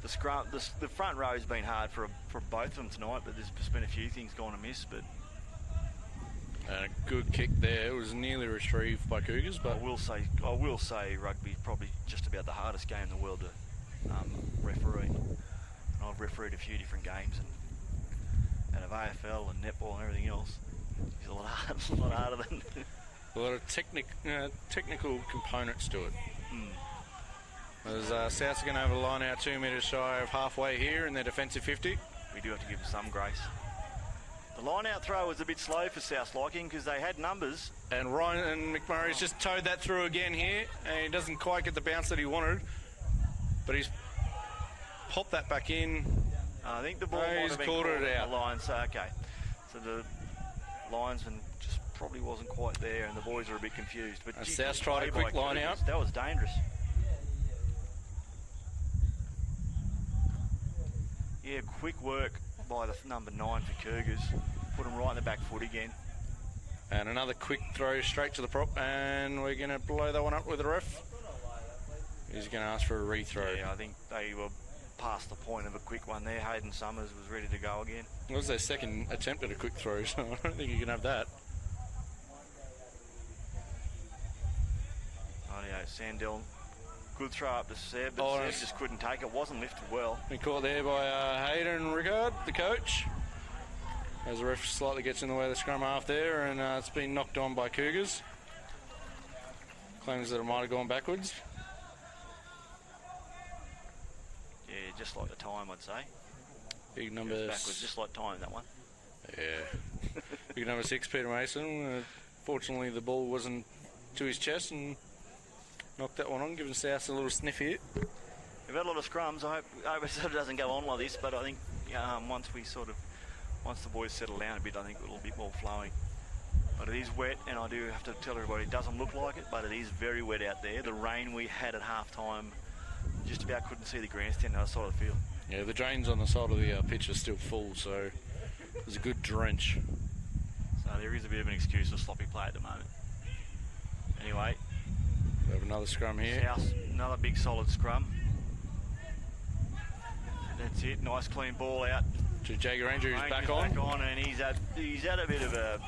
the scrum, the front row's been hard for both of them tonight, but there's just been a few things gone amiss, but... And a good kick there. It was nearly retrieved by Cougars, but... I will say rugby is probably just about the hardest game in the world to referee. And I've refereed a few different games, and of AFL and netball and everything else. It's a lot harder than... A lot of technical components to it. As South's going to have a line out 2 metres shy of halfway here in their defensive 50. We do have to give them some grace. The line out throw was a bit slow for South's liking because they had numbers. And Ryan and McMurray's just towed that through again here, and he doesn't quite get the bounce that he wanted, but he's popped that back in. I think the ball might have been caught it out. The line, so okay. So the linesman just probably wasn't quite there, and the boys are a bit confused. But South tried a quick line out. That was dangerous. Yeah, quick work by the number 9 for Cougars. Put them right in the back foot again. And another quick throw straight to the prop, and we're going to blow that one up with the ref. He's going to ask for a rethrow. Yeah, I think they were past the point of a quick one there. Hayden Summers was ready to go again. It was their second attempt at a quick throw, so I don't think you can have that. Oh, yeah, Sandell. Good throw up to Seb, but Seb just couldn't take it. Wasn't lifted well. Been caught there by Hayden Rickard, the coach. As the ref slightly gets in the way of the scrum half there, and it's been knocked on by Cougars. Claims that it might have gone backwards. Yeah, just like the time, I'd say. Big number... backwards, just like time, that one. Yeah. Big number 6, Peter Mason. Fortunately, the ball wasn't to his chest and knocked that one on, giving South a little sniff here. We've had a lot of scrums. I hope it doesn't go on like this, but I think once the boys settle down a bit, I think it'll be more flowing. But it is wet, and I do have to tell everybody it doesn't look like it, but it is very wet out there. The rain we had at half-time, just about couldn't see the grandstand outside of the field. Yeah, the drains on the side of the pitch are still full, so It was a good drench. So there is a bit of an excuse for sloppy play at the moment. Anyway, We have another scrum here. South, another big solid scrum. That's it. Nice clean ball out. To Jagger Ranger, who's back on. And he's had a bit of a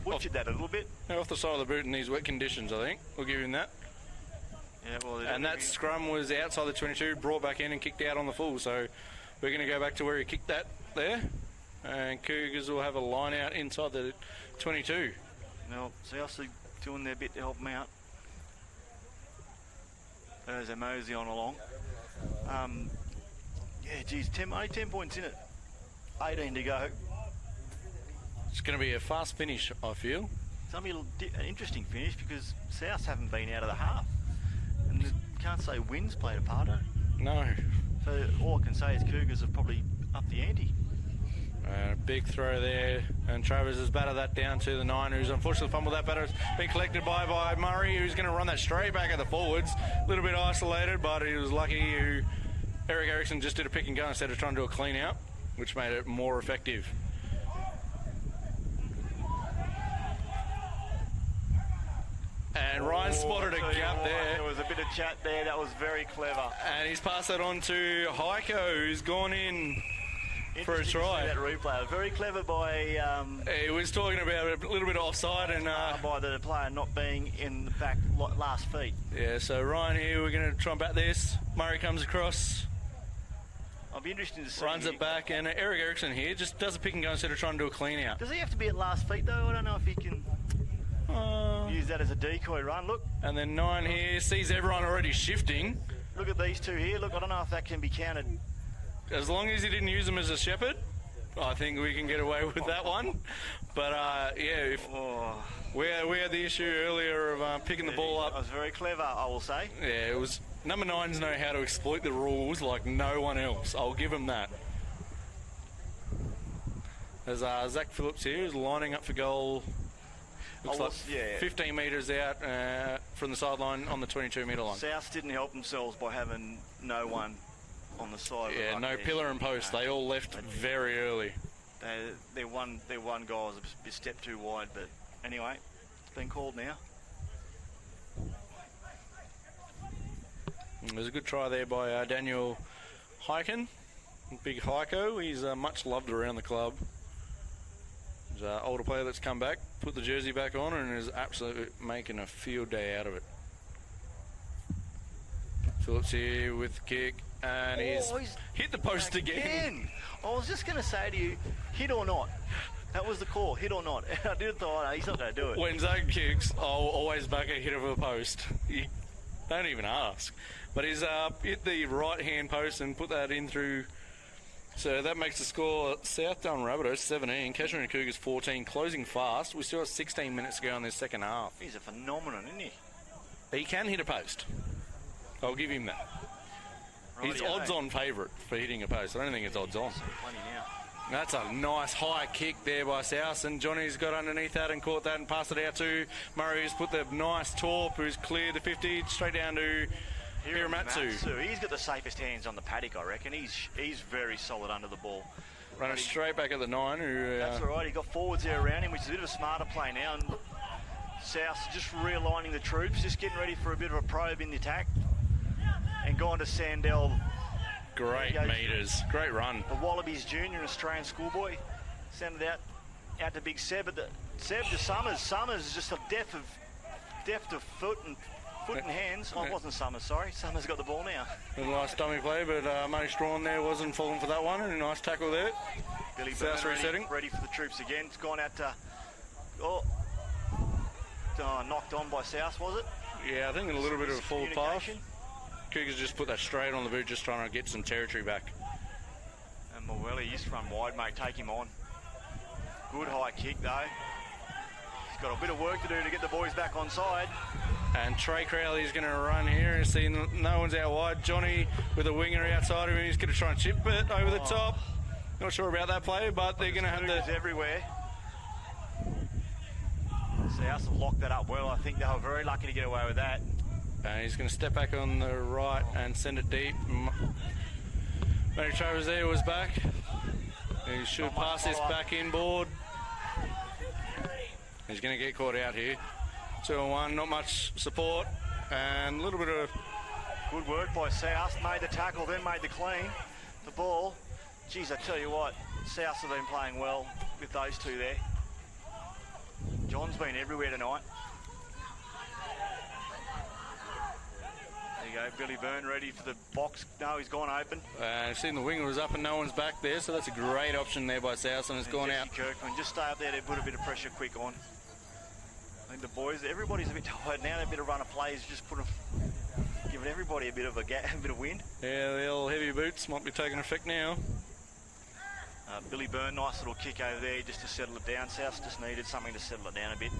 butchered that a little bit. Yeah, off the side of the boot in these wet conditions, I think. We'll give him that. Yeah, well, and that scrum was outside the 22, brought back in and kicked out on the full. So we're going to go back to where he kicked that there. And Cougars will have a line out inside the 22. Well, South's doing their bit to help them out. As they mosey on along. Yeah, geez, 10 points in it. 18 to go. It's going to be a fast finish, I feel. It's going to be an interesting finish because South haven't been out of the half. And you can't say wind's played a part in it. No. So all I can say is Cougars have probably upped the ante. A big throw there, and Travers has batted that down to the 9, who's unfortunately fumbled that batter. It's been collected by Murray, who's going to run that straight back at the forwards. A little bit isolated, but he was lucky. Eric Erickson just did a pick and go instead of trying to do a clean out, which made it more effective. And Ryan spotted a gap there. There was a bit of chat there. That was very clever. And he's passed that on to Heiko, who's gone in for a try. That replay. Very clever by... he was talking about a little bit of offside and... by the player not being in the back last feet. Yeah, so Ryan here, we're going to try and bat this. Murray comes across. I'll be interested to see. Runs it back, and Eric Erickson here just does a pick and go instead of trying to do a clean out. Does he have to be at last feet, though? I don't know if he can use that as a decoy run. Look. And then 9 here, sees everyone already shifting. Look at these two here. Look, I don't know if that can be counted. As long as he didn't use them as a shepherd, I think we can get away with that one. But, yeah, if we had the issue earlier of picking the ball up. That was very clever, I will say. Yeah, it was... Number 9s know how to exploit the rules like no one else. I'll give him that. There's Zach Phillips here, who's lining up for goal. Looks like 15 metres out from the sideline on the 22-metre line. South didn't help themselves by having no one on the side. Yeah, no pillar and post. They all left very early. Their one guy was a step too wide, but anyway, it's been called now. There's a good try there by Daniel Heiken. Big Heiko. He's much loved around the club. He's an older player that's come back, put the jersey back on, and is absolutely making a field day out of it. Phillips here with the kick, and he's hit the post again. I was just going to say to you, hit or not. That was the call, hit or not. And I did thought, he's not going to do it. When Zach kicks, I'll always back a hit of a post. You don't even ask. But he's hit the right-hand post and put that in through. So that makes the score South Darwin Rabbitohs 17, Casuarina Cougars 14, closing fast. We still have 16 minutes to go in this second half. He's a phenomenon, isn't he? He can hit a post. I'll give him that. He's odds-on favourite for hitting a post. I don't think it's odds-on. Plenty now. That's a nice high kick there by South, and Johnny's got underneath that and caught that and passed it out to Murray, who's put the nice torp, who's cleared the 50, straight down to Hiramatsu. He's got the safest hands on the paddock, I reckon. He's very solid under the ball. Running straight back at the 9. That's all right. He got forwards there around him, which is a bit of a smarter play now. And South just realigning the troops, just getting ready for a bit of a probe in the attack. And going to Sandell. Great meters. Great run. The Wallabies Junior, Australian schoolboy. Sent it out to Big Seb. But Seb to Summers. Summers is just a depth of foot and hands. Oh, it wasn't Summers, sorry. Summers got the ball now. A nice dummy play, but Matty Strawn there wasn't falling for that one. And a nice tackle there. Billy Byrne ready for the troops again. It's gone out to... knocked on by South, was it? Yeah, I think a little bit of a full pass. Cougars just put that straight on the boot, just trying to get some territory back. And Morelli used to run wide, mate. Take him on. Good high kick, though. He's got a bit of work to do to get the boys back on side. And Trey Crowley's going to run here and see no one's out wide. Johnny with a winger outside of him. He's going to try and chip it over the top. Not sure about that play, but they're going to have the... everywhere. South have locked that up well. I think they were very lucky to get away with that. And he's going to step back on the right and send it deep. Matty Travers there was back. He should pass this back inboard. He's going to get caught out here. 2-1, not much support, and a little bit of... Good work by South. Made the tackle, then made the clean. The ball. Geez, I tell you what, South have been playing well with those two there. John's been everywhere tonight. There you go, Billy Byrne ready for the box. No, he's gone open. I've seen the winger was up and no one's back there, so that's a great option there by South, and it's gone Jesse out. Kirkman, just stay up there to put a bit of pressure quick on. I think the boys, everybody's a bit tired now. A bit of run of plays, just giving everybody a bit of wind. Yeah, the old heavy boots might be taking effect now. Billy Byrne, nice little kick over there just to settle it down. South just needed something to settle it down a bit.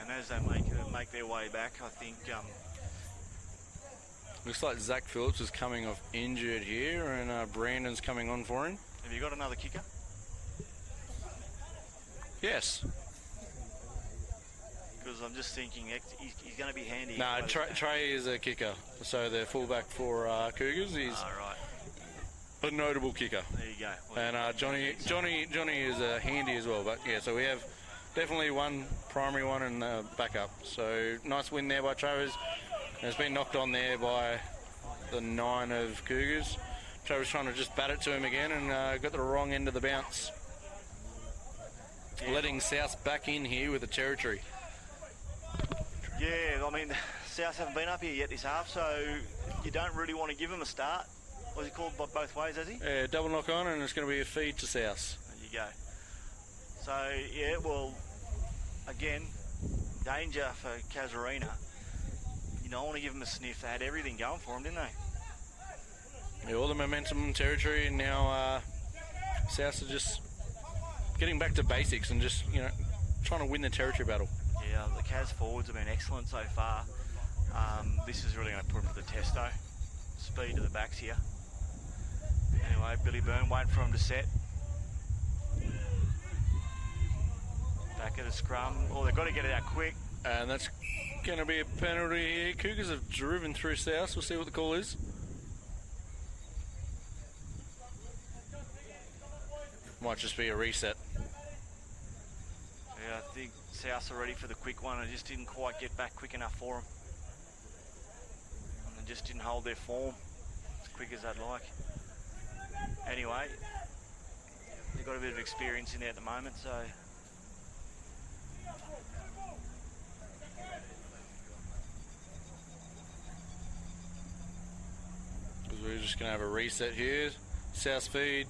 And as they make their way back, I think... Looks like Zach Phillips is coming off injured here, and Brandon's coming on for him. Have you got another kicker? Yes. Because I'm just thinking he's going to be handy. No, Trey is a kicker, so the fullback for Cougars. He's a notable kicker. There you go. Well, and Johnny is handy as well. But yeah, so we have definitely one primary one and backup. So nice win there by Travers. And it's been knocked on there by the 9 of Cougars. Travers trying to just bat it to him again and got the wrong end of the bounce. Yeah. Letting South back in here with the territory. Yeah, I mean, South haven't been up here yet this half, so you don't really want to give them a start. What's he called both ways, has he? Yeah, double knock on, and it's going to be a feed to South. There you go. So, yeah, well, again, danger for Casuarina. You don't want to give them a sniff. They had everything going for them, didn't they? Yeah, all the momentum, territory, and now South are just getting back to basics and just, trying to win the territory battle. Yeah, the Cas forwards have been excellent so far. This is really going to put them to the test, though. Speed to the backs here. Anyway, Billy Byrne waiting for him to set. Back at the scrum. Oh, they've got to get it out quick. And that's going to be a penalty here. Cougars have driven through South. We'll see what the call is. Might just be a reset. Yeah, I think South are ready for the quick one. It just didn't quite get back quick enough for them. And they just didn't hold their form as quick as they'd like. Anyway, they've got a bit of experience in there at the moment, so... We're just going to have a reset here. South feed,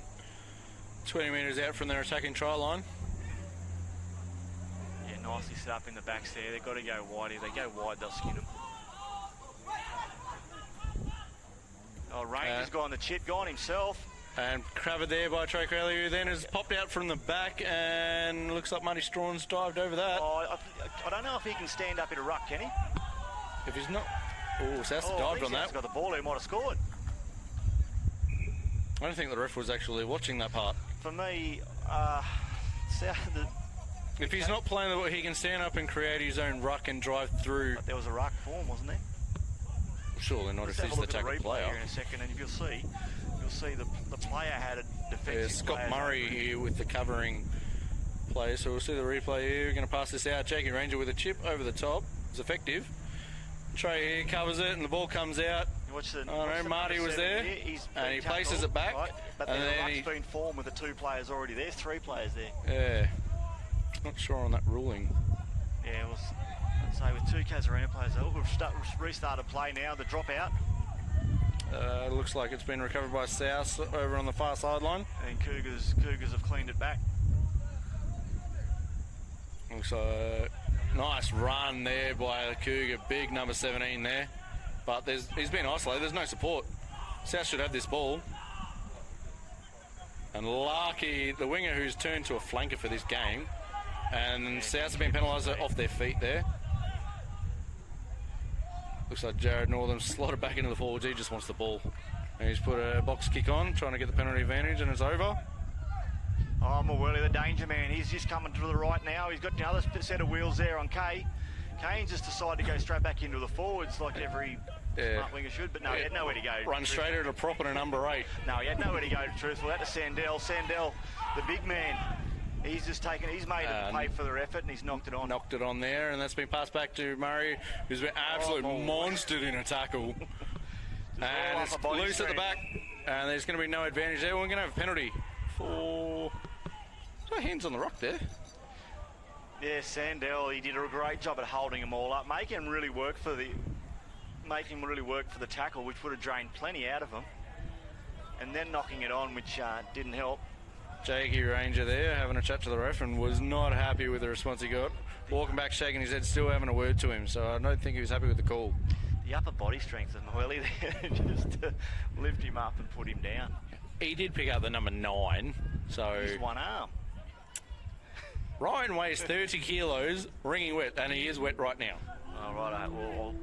20 metres out from their attacking try line. Yeah, nicely set up in the backs there. They've got to go wide. If they go wide, they'll skin them. Oh, Ranger's gone the chip, gone himself. And covered there by Trey Crowley, who then has popped out from the back, and looks like Marty Strawn's dived over that. Oh, I don't know if he can stand up in a ruck, can he? If he's not... Oh, South dived on that. He's got the ball, he might have scored. I don't think the ref was actually watching that part. For me, if he's not playing, he can stand up and create his own ruck and drive through. But there was a ruck form, wasn't there? Surely not if he's the tackle player. Here in a second, and you'll see the player had a defensive. Yeah, Scott Murray here with the covering play. So we'll see the replay here. We're going to pass this out. Jakey Ranger with a chip over the top. It's effective. Trey here covers it, and the ball comes out. Marty was there, and he places it back. Right, but then the ruck's been formed with the 2 players already there. 3 players there. Yeah. Not sure on that ruling. Yeah, well, I'd say with 2 Casuarina players, we've restarted play now. The dropout. Looks like it's been recovered by South over on the far sideline. And Cougars have cleaned it back. Looks like nice run there by a Cougar, big number 17 there. But he's been isolated, there's no support. South should have this ball. And lucky, the winger who's turned to a flanker for this game. And South have been penalised off their feet there. Looks like Jared Northam slotted back into the forwards, he just wants the ball. And he's put a box kick on, trying to get the penalty advantage, and it's over. Oh, Mawili, the danger man. He's just coming to the right now. He's got the other set of wheels there on Kay. Kane just decided to go straight back into the forwards like every Smart winger should, but no, he had nowhere to go. Run straight at a prop and a number 8. No, he had nowhere to go, truthful. That to Sandell. Sandell, the big man, he's made it pay for their effort, and he's knocked it on. Knocked it on there, and that's been passed back to Murray, who's been absolutely monstered in a tackle. And it's loose at the back, and there's going to be no advantage there. We're going to have a penalty for... So hands on the rock there. Yeah, Sandell, he did a great job at holding them all up, making him really work for the tackle, which would have drained plenty out of him, and then knocking it on, which didn't help. Jakey Ranger there having a chat to the ref and was not happy with the response he got. Walking back, shaking his head, still having a word to him, so I don't think he was happy with the call. The upper body strength of Moelle there just to lift him up and put him down. He did pick up the number 9, so... He's one arm. Ryan weighs 30 kilos, ringing wet, and he is wet right now. Oh, right. Well,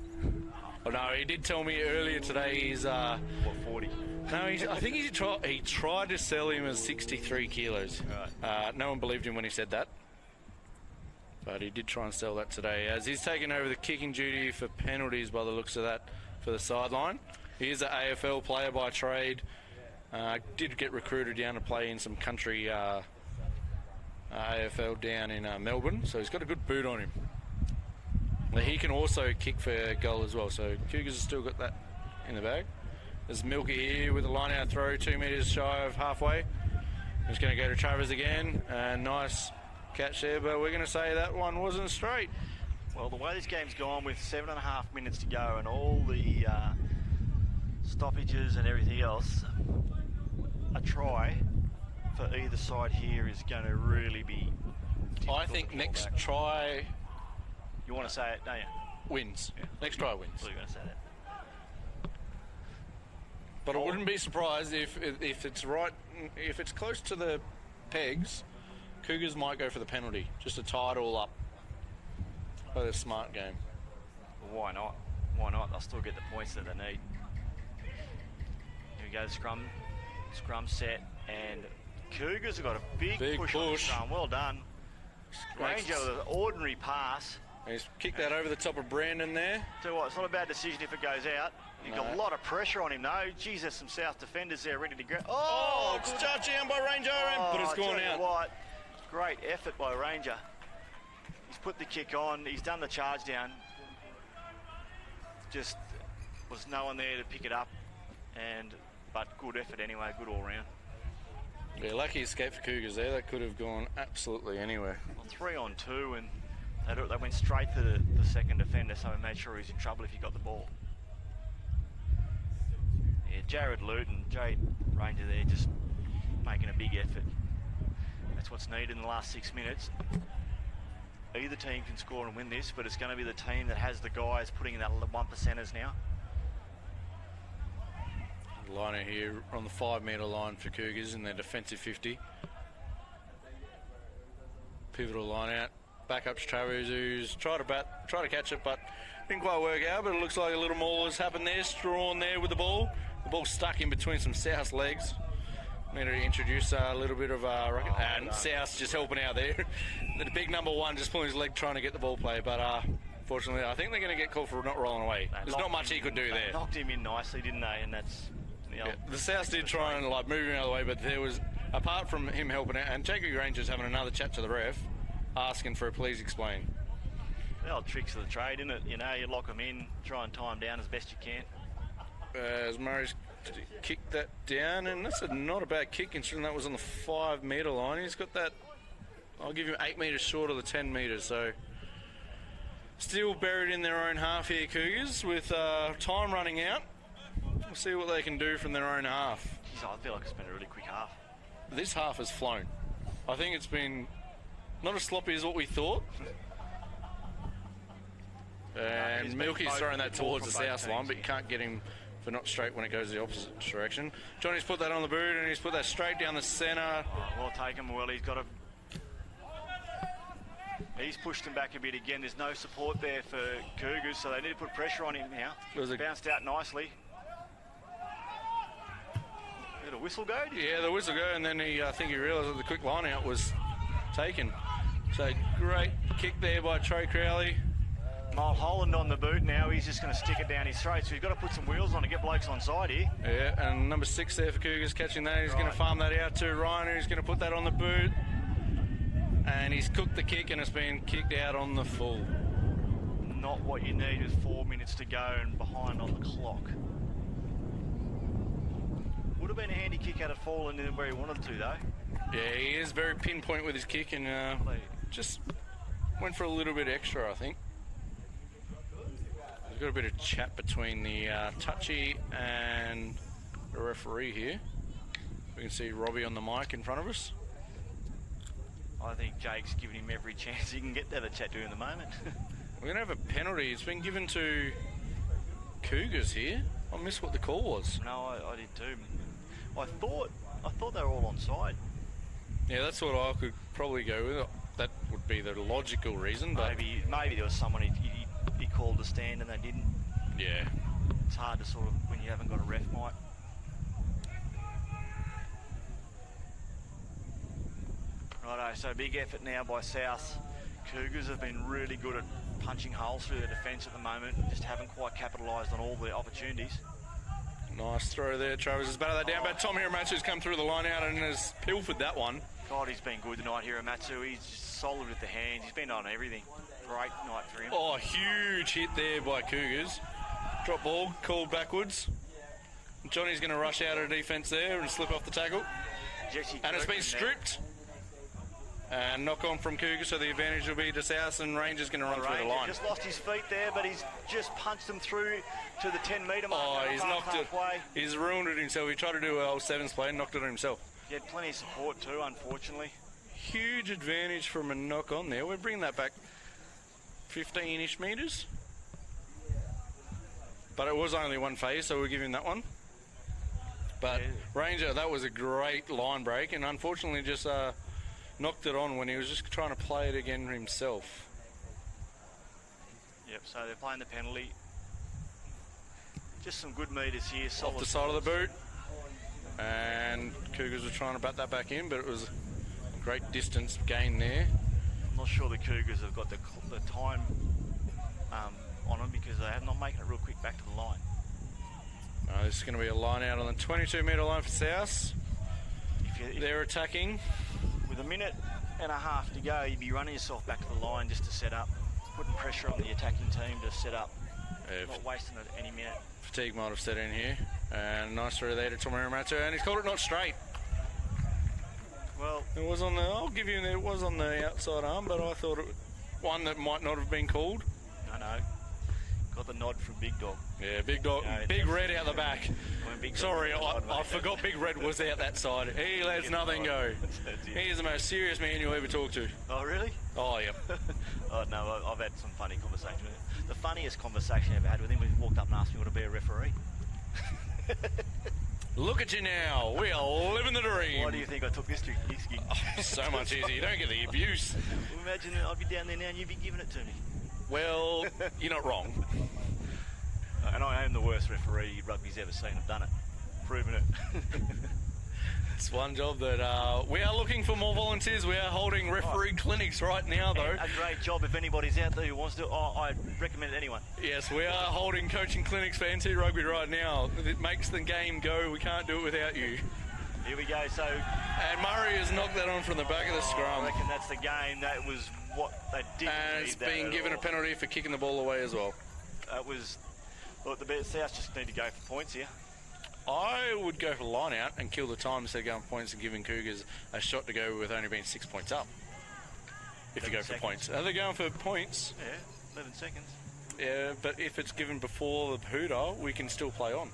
oh, no, he did tell me earlier today he's... what, 40? No, I think he tried to sell him as 63 kilos. Right. No one believed him when he said that. But he did try and sell that today, as he's taken over the kicking duty for penalties by the looks of that for the sideline. He is an AFL player by trade. Did get recruited down to play in some country AFL down in Melbourne, so he's got a good boot on him. He can also kick for goal as well, so Cougars have still got that in the bag. There's Milky here with a line-out throw, 2 metres shy of halfway. He's going to go to Travers again, and nice catch there, but we're going to say that one wasn't straight. Well, the way this game's gone with 7.5 minutes to go and all the stoppages and everything else, a try for either side here is going to really be difficult. I think next try... You want to say it, don't you? Wins. Yeah. Next try wins. I thought you were going to say that. But I wouldn't be surprised if it's right, if it's close to the pegs, Cougars might go for the penalty, just to tie it all up. Play a smart game. Well, why not? Why not? They'll still get the points that they need. Here we go, scrum set, and Cougars have got a big push on the scrum. Well done. Ranger with an ordinary pass. He's kicked that over the top of Brandon there. Tell you what, it's not a bad decision if it goes out. You've got a lot of pressure on him, though. Geez, there's some South defenders there ready to go. Oh, it's touchdown by Ranger, but it's gone out. What? Great effort by Ranger. He's put the kick on. He's done the charge down. Just was no one there to pick it up, but good effort anyway. Good all round. Yeah, lucky escape for Cougars there. That could have gone absolutely anywhere. Well, 3 on 2, and they went straight to the second defender, so we made sure he was in trouble if he got the ball. Yeah, Jared Luton, Jade Ranger there, just making a big effort. That's what's needed in the last 6 minutes. Either team can score and win this, but it's going to be the team that has the guys putting in that 1%ers now. Liner here on the 5 metre line for Cougars in their defensive 50. Pivotal line out. Backup's Travers, who's tried to catch it, but didn't quite work out. But it looks like a little more has happened there. Strawn there with the ball. The ball stuck in between some South legs. Need to introduce a little bit of and South just helping out there. The big number 1 just pulling his leg trying to get the ball play, but fortunately I think they're going to get called for not rolling away. There's not much he could do there. Knocked him in nicely, didn't they? And that's the South did try and move him out of the way, but there was, apart from him helping out, and Jacob Ranger's having another chat to the ref, asking for a please explain. The old tricks of the trade, isn't it? You know, you lock them in, try and tie them down as best you can. As Murray's kicked that down, and that's not a bad kick considering that was on the 5 metre line. He's got that, I'll give him 8 metres short of the 10 metres, so still buried in their own half here, Cougars, with time running out. We'll see what they can do from their own half. Jeez, I feel like it's been a really quick half. This half has flown. I think it's been not as sloppy as what we thought. And Milky's throwing that towards the south line, but you can't get him for not straight when it goes the opposite direction. Johnny's put that on the boot, and he's put that straight down the centre. Oh, well taken, well, he's pushed him back a bit again. There's no support there for Cougars, so they need to put pressure on him now. Bounced out nicely. Did a whistle go? Yeah, the whistle go, and then I think he realised that the quick line out was taken. So great kick there by Trey Crowley. Mulholland on the boot now. He's just going to stick it down his throat. So he's got to put some wheels on to get blokes on side here. Yeah, and number 6 there for Cougars catching that. He's going to farm that out to Ryan, who's going to put that on the boot. And he's cooked the kick and it's been kicked out on the full. Not what you need with 4 minutes to go and behind on the clock. Would have been a handy kick had it fallen in where he wanted to, though. Yeah, he is very pinpoint with his kick and just went for a little bit extra, I think. There's got a bit of chat between the touchy and the referee here. We can see Robbie on the mic in front of us. I think Jake's giving him every chance he can get to have a chat to in the moment. We're going to have a penalty. It's been given to Cougars here. I missed what the call was. No, I did too. I thought they were all on side. Yeah, that's what I could probably go with. That would be the logical reason. But maybe there was someone he called to stand and they didn't. Yeah. It's hard to sort of, when you haven't got a ref, Mike. Righto, so big effort now by South. Cougars have been really good at punching holes through their defence at the moment. Just haven't quite capitalised on all the opportunities. Nice throw there. Travis has batted that down, but Tom Hiramatsu's come through the line out and has pilfered that one. God, he's been good tonight, Hiramatsu. He's just solid with the hands. He's been on everything. Great night for him. Oh, huge hit there by Cougars. Drop ball, called backwards. Johnny's going to rush out of defence there and slip off the tackle. And it's been stripped. And knock on from Cougars, so the advantage will be to South, and Ranger's going to run through the line. Just lost his feet there, but he's just punched them through to the 10-metre mark. Oh, he's knocked it. He's ruined it himself. He tried to do an old sevens play and knocked it on himself. He had plenty of support too, unfortunately. Huge advantage from a knock on there. We're bringing that back 15-ish metres. But it was only one phase, so we'll give him that one. But yeah. Ranger, that was a great line break, and unfortunately just knocked it on when he was just trying to play it again himself. Yep, so they're playing the penalty. Just some good metres here. Off the side of the boot. And Cougars were trying to bat that back in, but it was a great distance gain there. I'm not sure the Cougars have got the time on them because they have not making it real quick back to the line. This is going to be a line out on the 22-metre line for South. They're attacking. With a minute and a half to go, you'd be running yourself back to the line just to set up, putting pressure on the attacking team to set up, not wasting it any minute. Fatigue might have set in here, and nice throw there to Tom Hiramatsu, and he's called it not straight. Well, it was on the. I'll give you. It was on the outside arm, but I thought it one that might not have been called. No. Got the nod from Big Dog. Yeah, Big Dog. Big Red out the back. Sorry, I forgot Big Red was out that side. He lets nothing go. He is the most serious man you'll ever talk to. Oh, really? Oh, yeah. Oh, no, I've had some funny conversations with him. The funniest conversation I ever had with him was he walked up and asked me what to be a referee. Look at you now. We are living the dream. Why do you think I took this gig? Oh, so much easier. You don't get the abuse. Well, imagine I'd be down there now and you'd be giving it to me. Well, you're not wrong. And I am the worst referee rugby's ever seen. I've done it. Proven it. It's one job that we are looking for more volunteers. We are holding referee clinics right now, though. And a great job if anybody's out there who wants to. I recommend it to anyone. Yes, we are holding coaching clinics for NT Rugby right now. It makes the game go. We can't do it without you. Here we go. So, and Murray has knocked that on from the back of the scrum. I reckon that's the game. That was what they did. And it's been given a penalty for kicking the ball away as well. That was. Look, the South just need to go for points here. I would go for line out and kill the time instead of going for points and giving Cougars a shot to go with only being 6 points up. If you go for points. Are they going for points? Yeah, 11 seconds. Yeah, but if it's given before the hooter, we can still play on.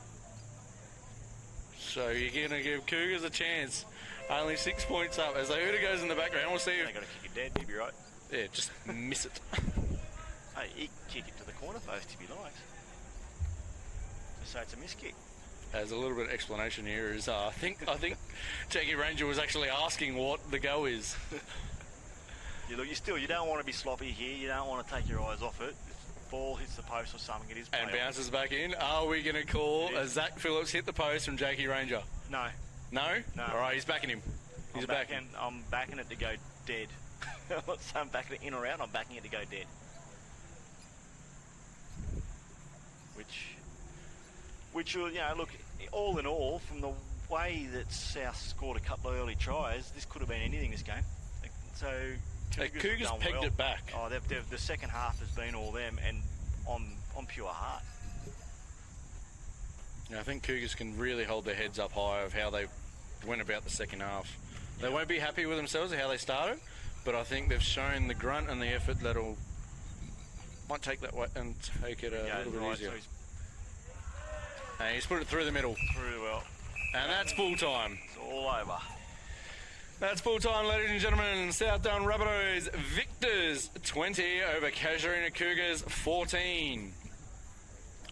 So you're going to give Cougars a chance. Only 6 points up. As the hooter goes in the background, we'll see if... They've got to kick it dead, you'd be right. Yeah, just miss it. Hey, he can kick it to the corner post if he likes. Just say it's a miss kick. As a little bit of explanation here is, I think Jackie Ranger was actually asking what the go is. Look, you don't want to be sloppy here. You don't want to take your eyes off it. If the ball hits the post or something, it is play and bounces back in. Are we going to call a Zach Phillips hit the post from Jackie Ranger? No. No? No. All right, he's backing him. I'm backing it to go dead. I'm backing it in or out. I'm backing it to go dead. Which, you know, look, all in all, from the way that South scored a couple of early tries, this could have been anything, this game. So Cougars pegged it back. Oh, the second half has been all them, and on pure heart. Yeah, I think Cougars can really hold their heads up high of how they went about the second half. They won't be happy with themselves and how they started, but I think they've shown the grunt and the effort that'll might take that way and take it a little bit easier. So he's put it through the middle. Through well. And that's full time. It's all over. That's full time, ladies and gentlemen. South Down Rabbitohs victors 20 over Casuarina Cougars 14.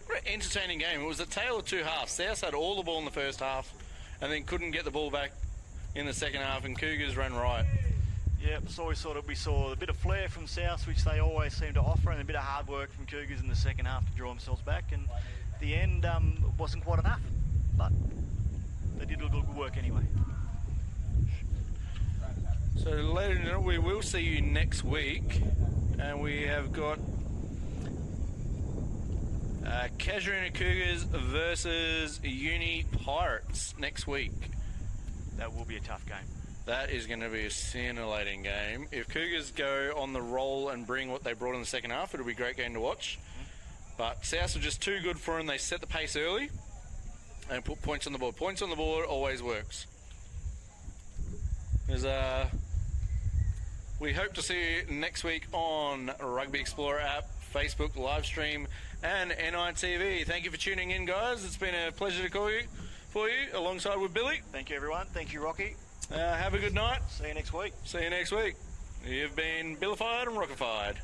What an entertaining game. It was a tale of two halves. South had all the ball in the first half and then couldn't get the ball back in the second half, and Cougars ran riot. Yeah, so we saw a bit of flair from South, which they always seem to offer, and a bit of hard work from Cougars in the second half to draw themselves back, and the end wasn't quite enough, but they did a little good work anyway. So, ladies and gentlemen, we will see you next week, and we have got Casuarina Cougars versus Uni Pirates next week. That will be a tough game. That is going to be a scintillating game. If Cougars go on the roll and bring what they brought in the second half, it'll be a great game to watch. But South are just too good for them. They set the pace early and put points on the board. Points on the board always works. We hope to see you next week on Rugby Explorer app, Facebook live stream, and NITV. Thank you for tuning in, guys. It's been a pleasure to call you alongside with Billy. Thank you, everyone. Thank you, Rocky. Have a good night. See you next week. See you next week. You've been Billified and Rockified.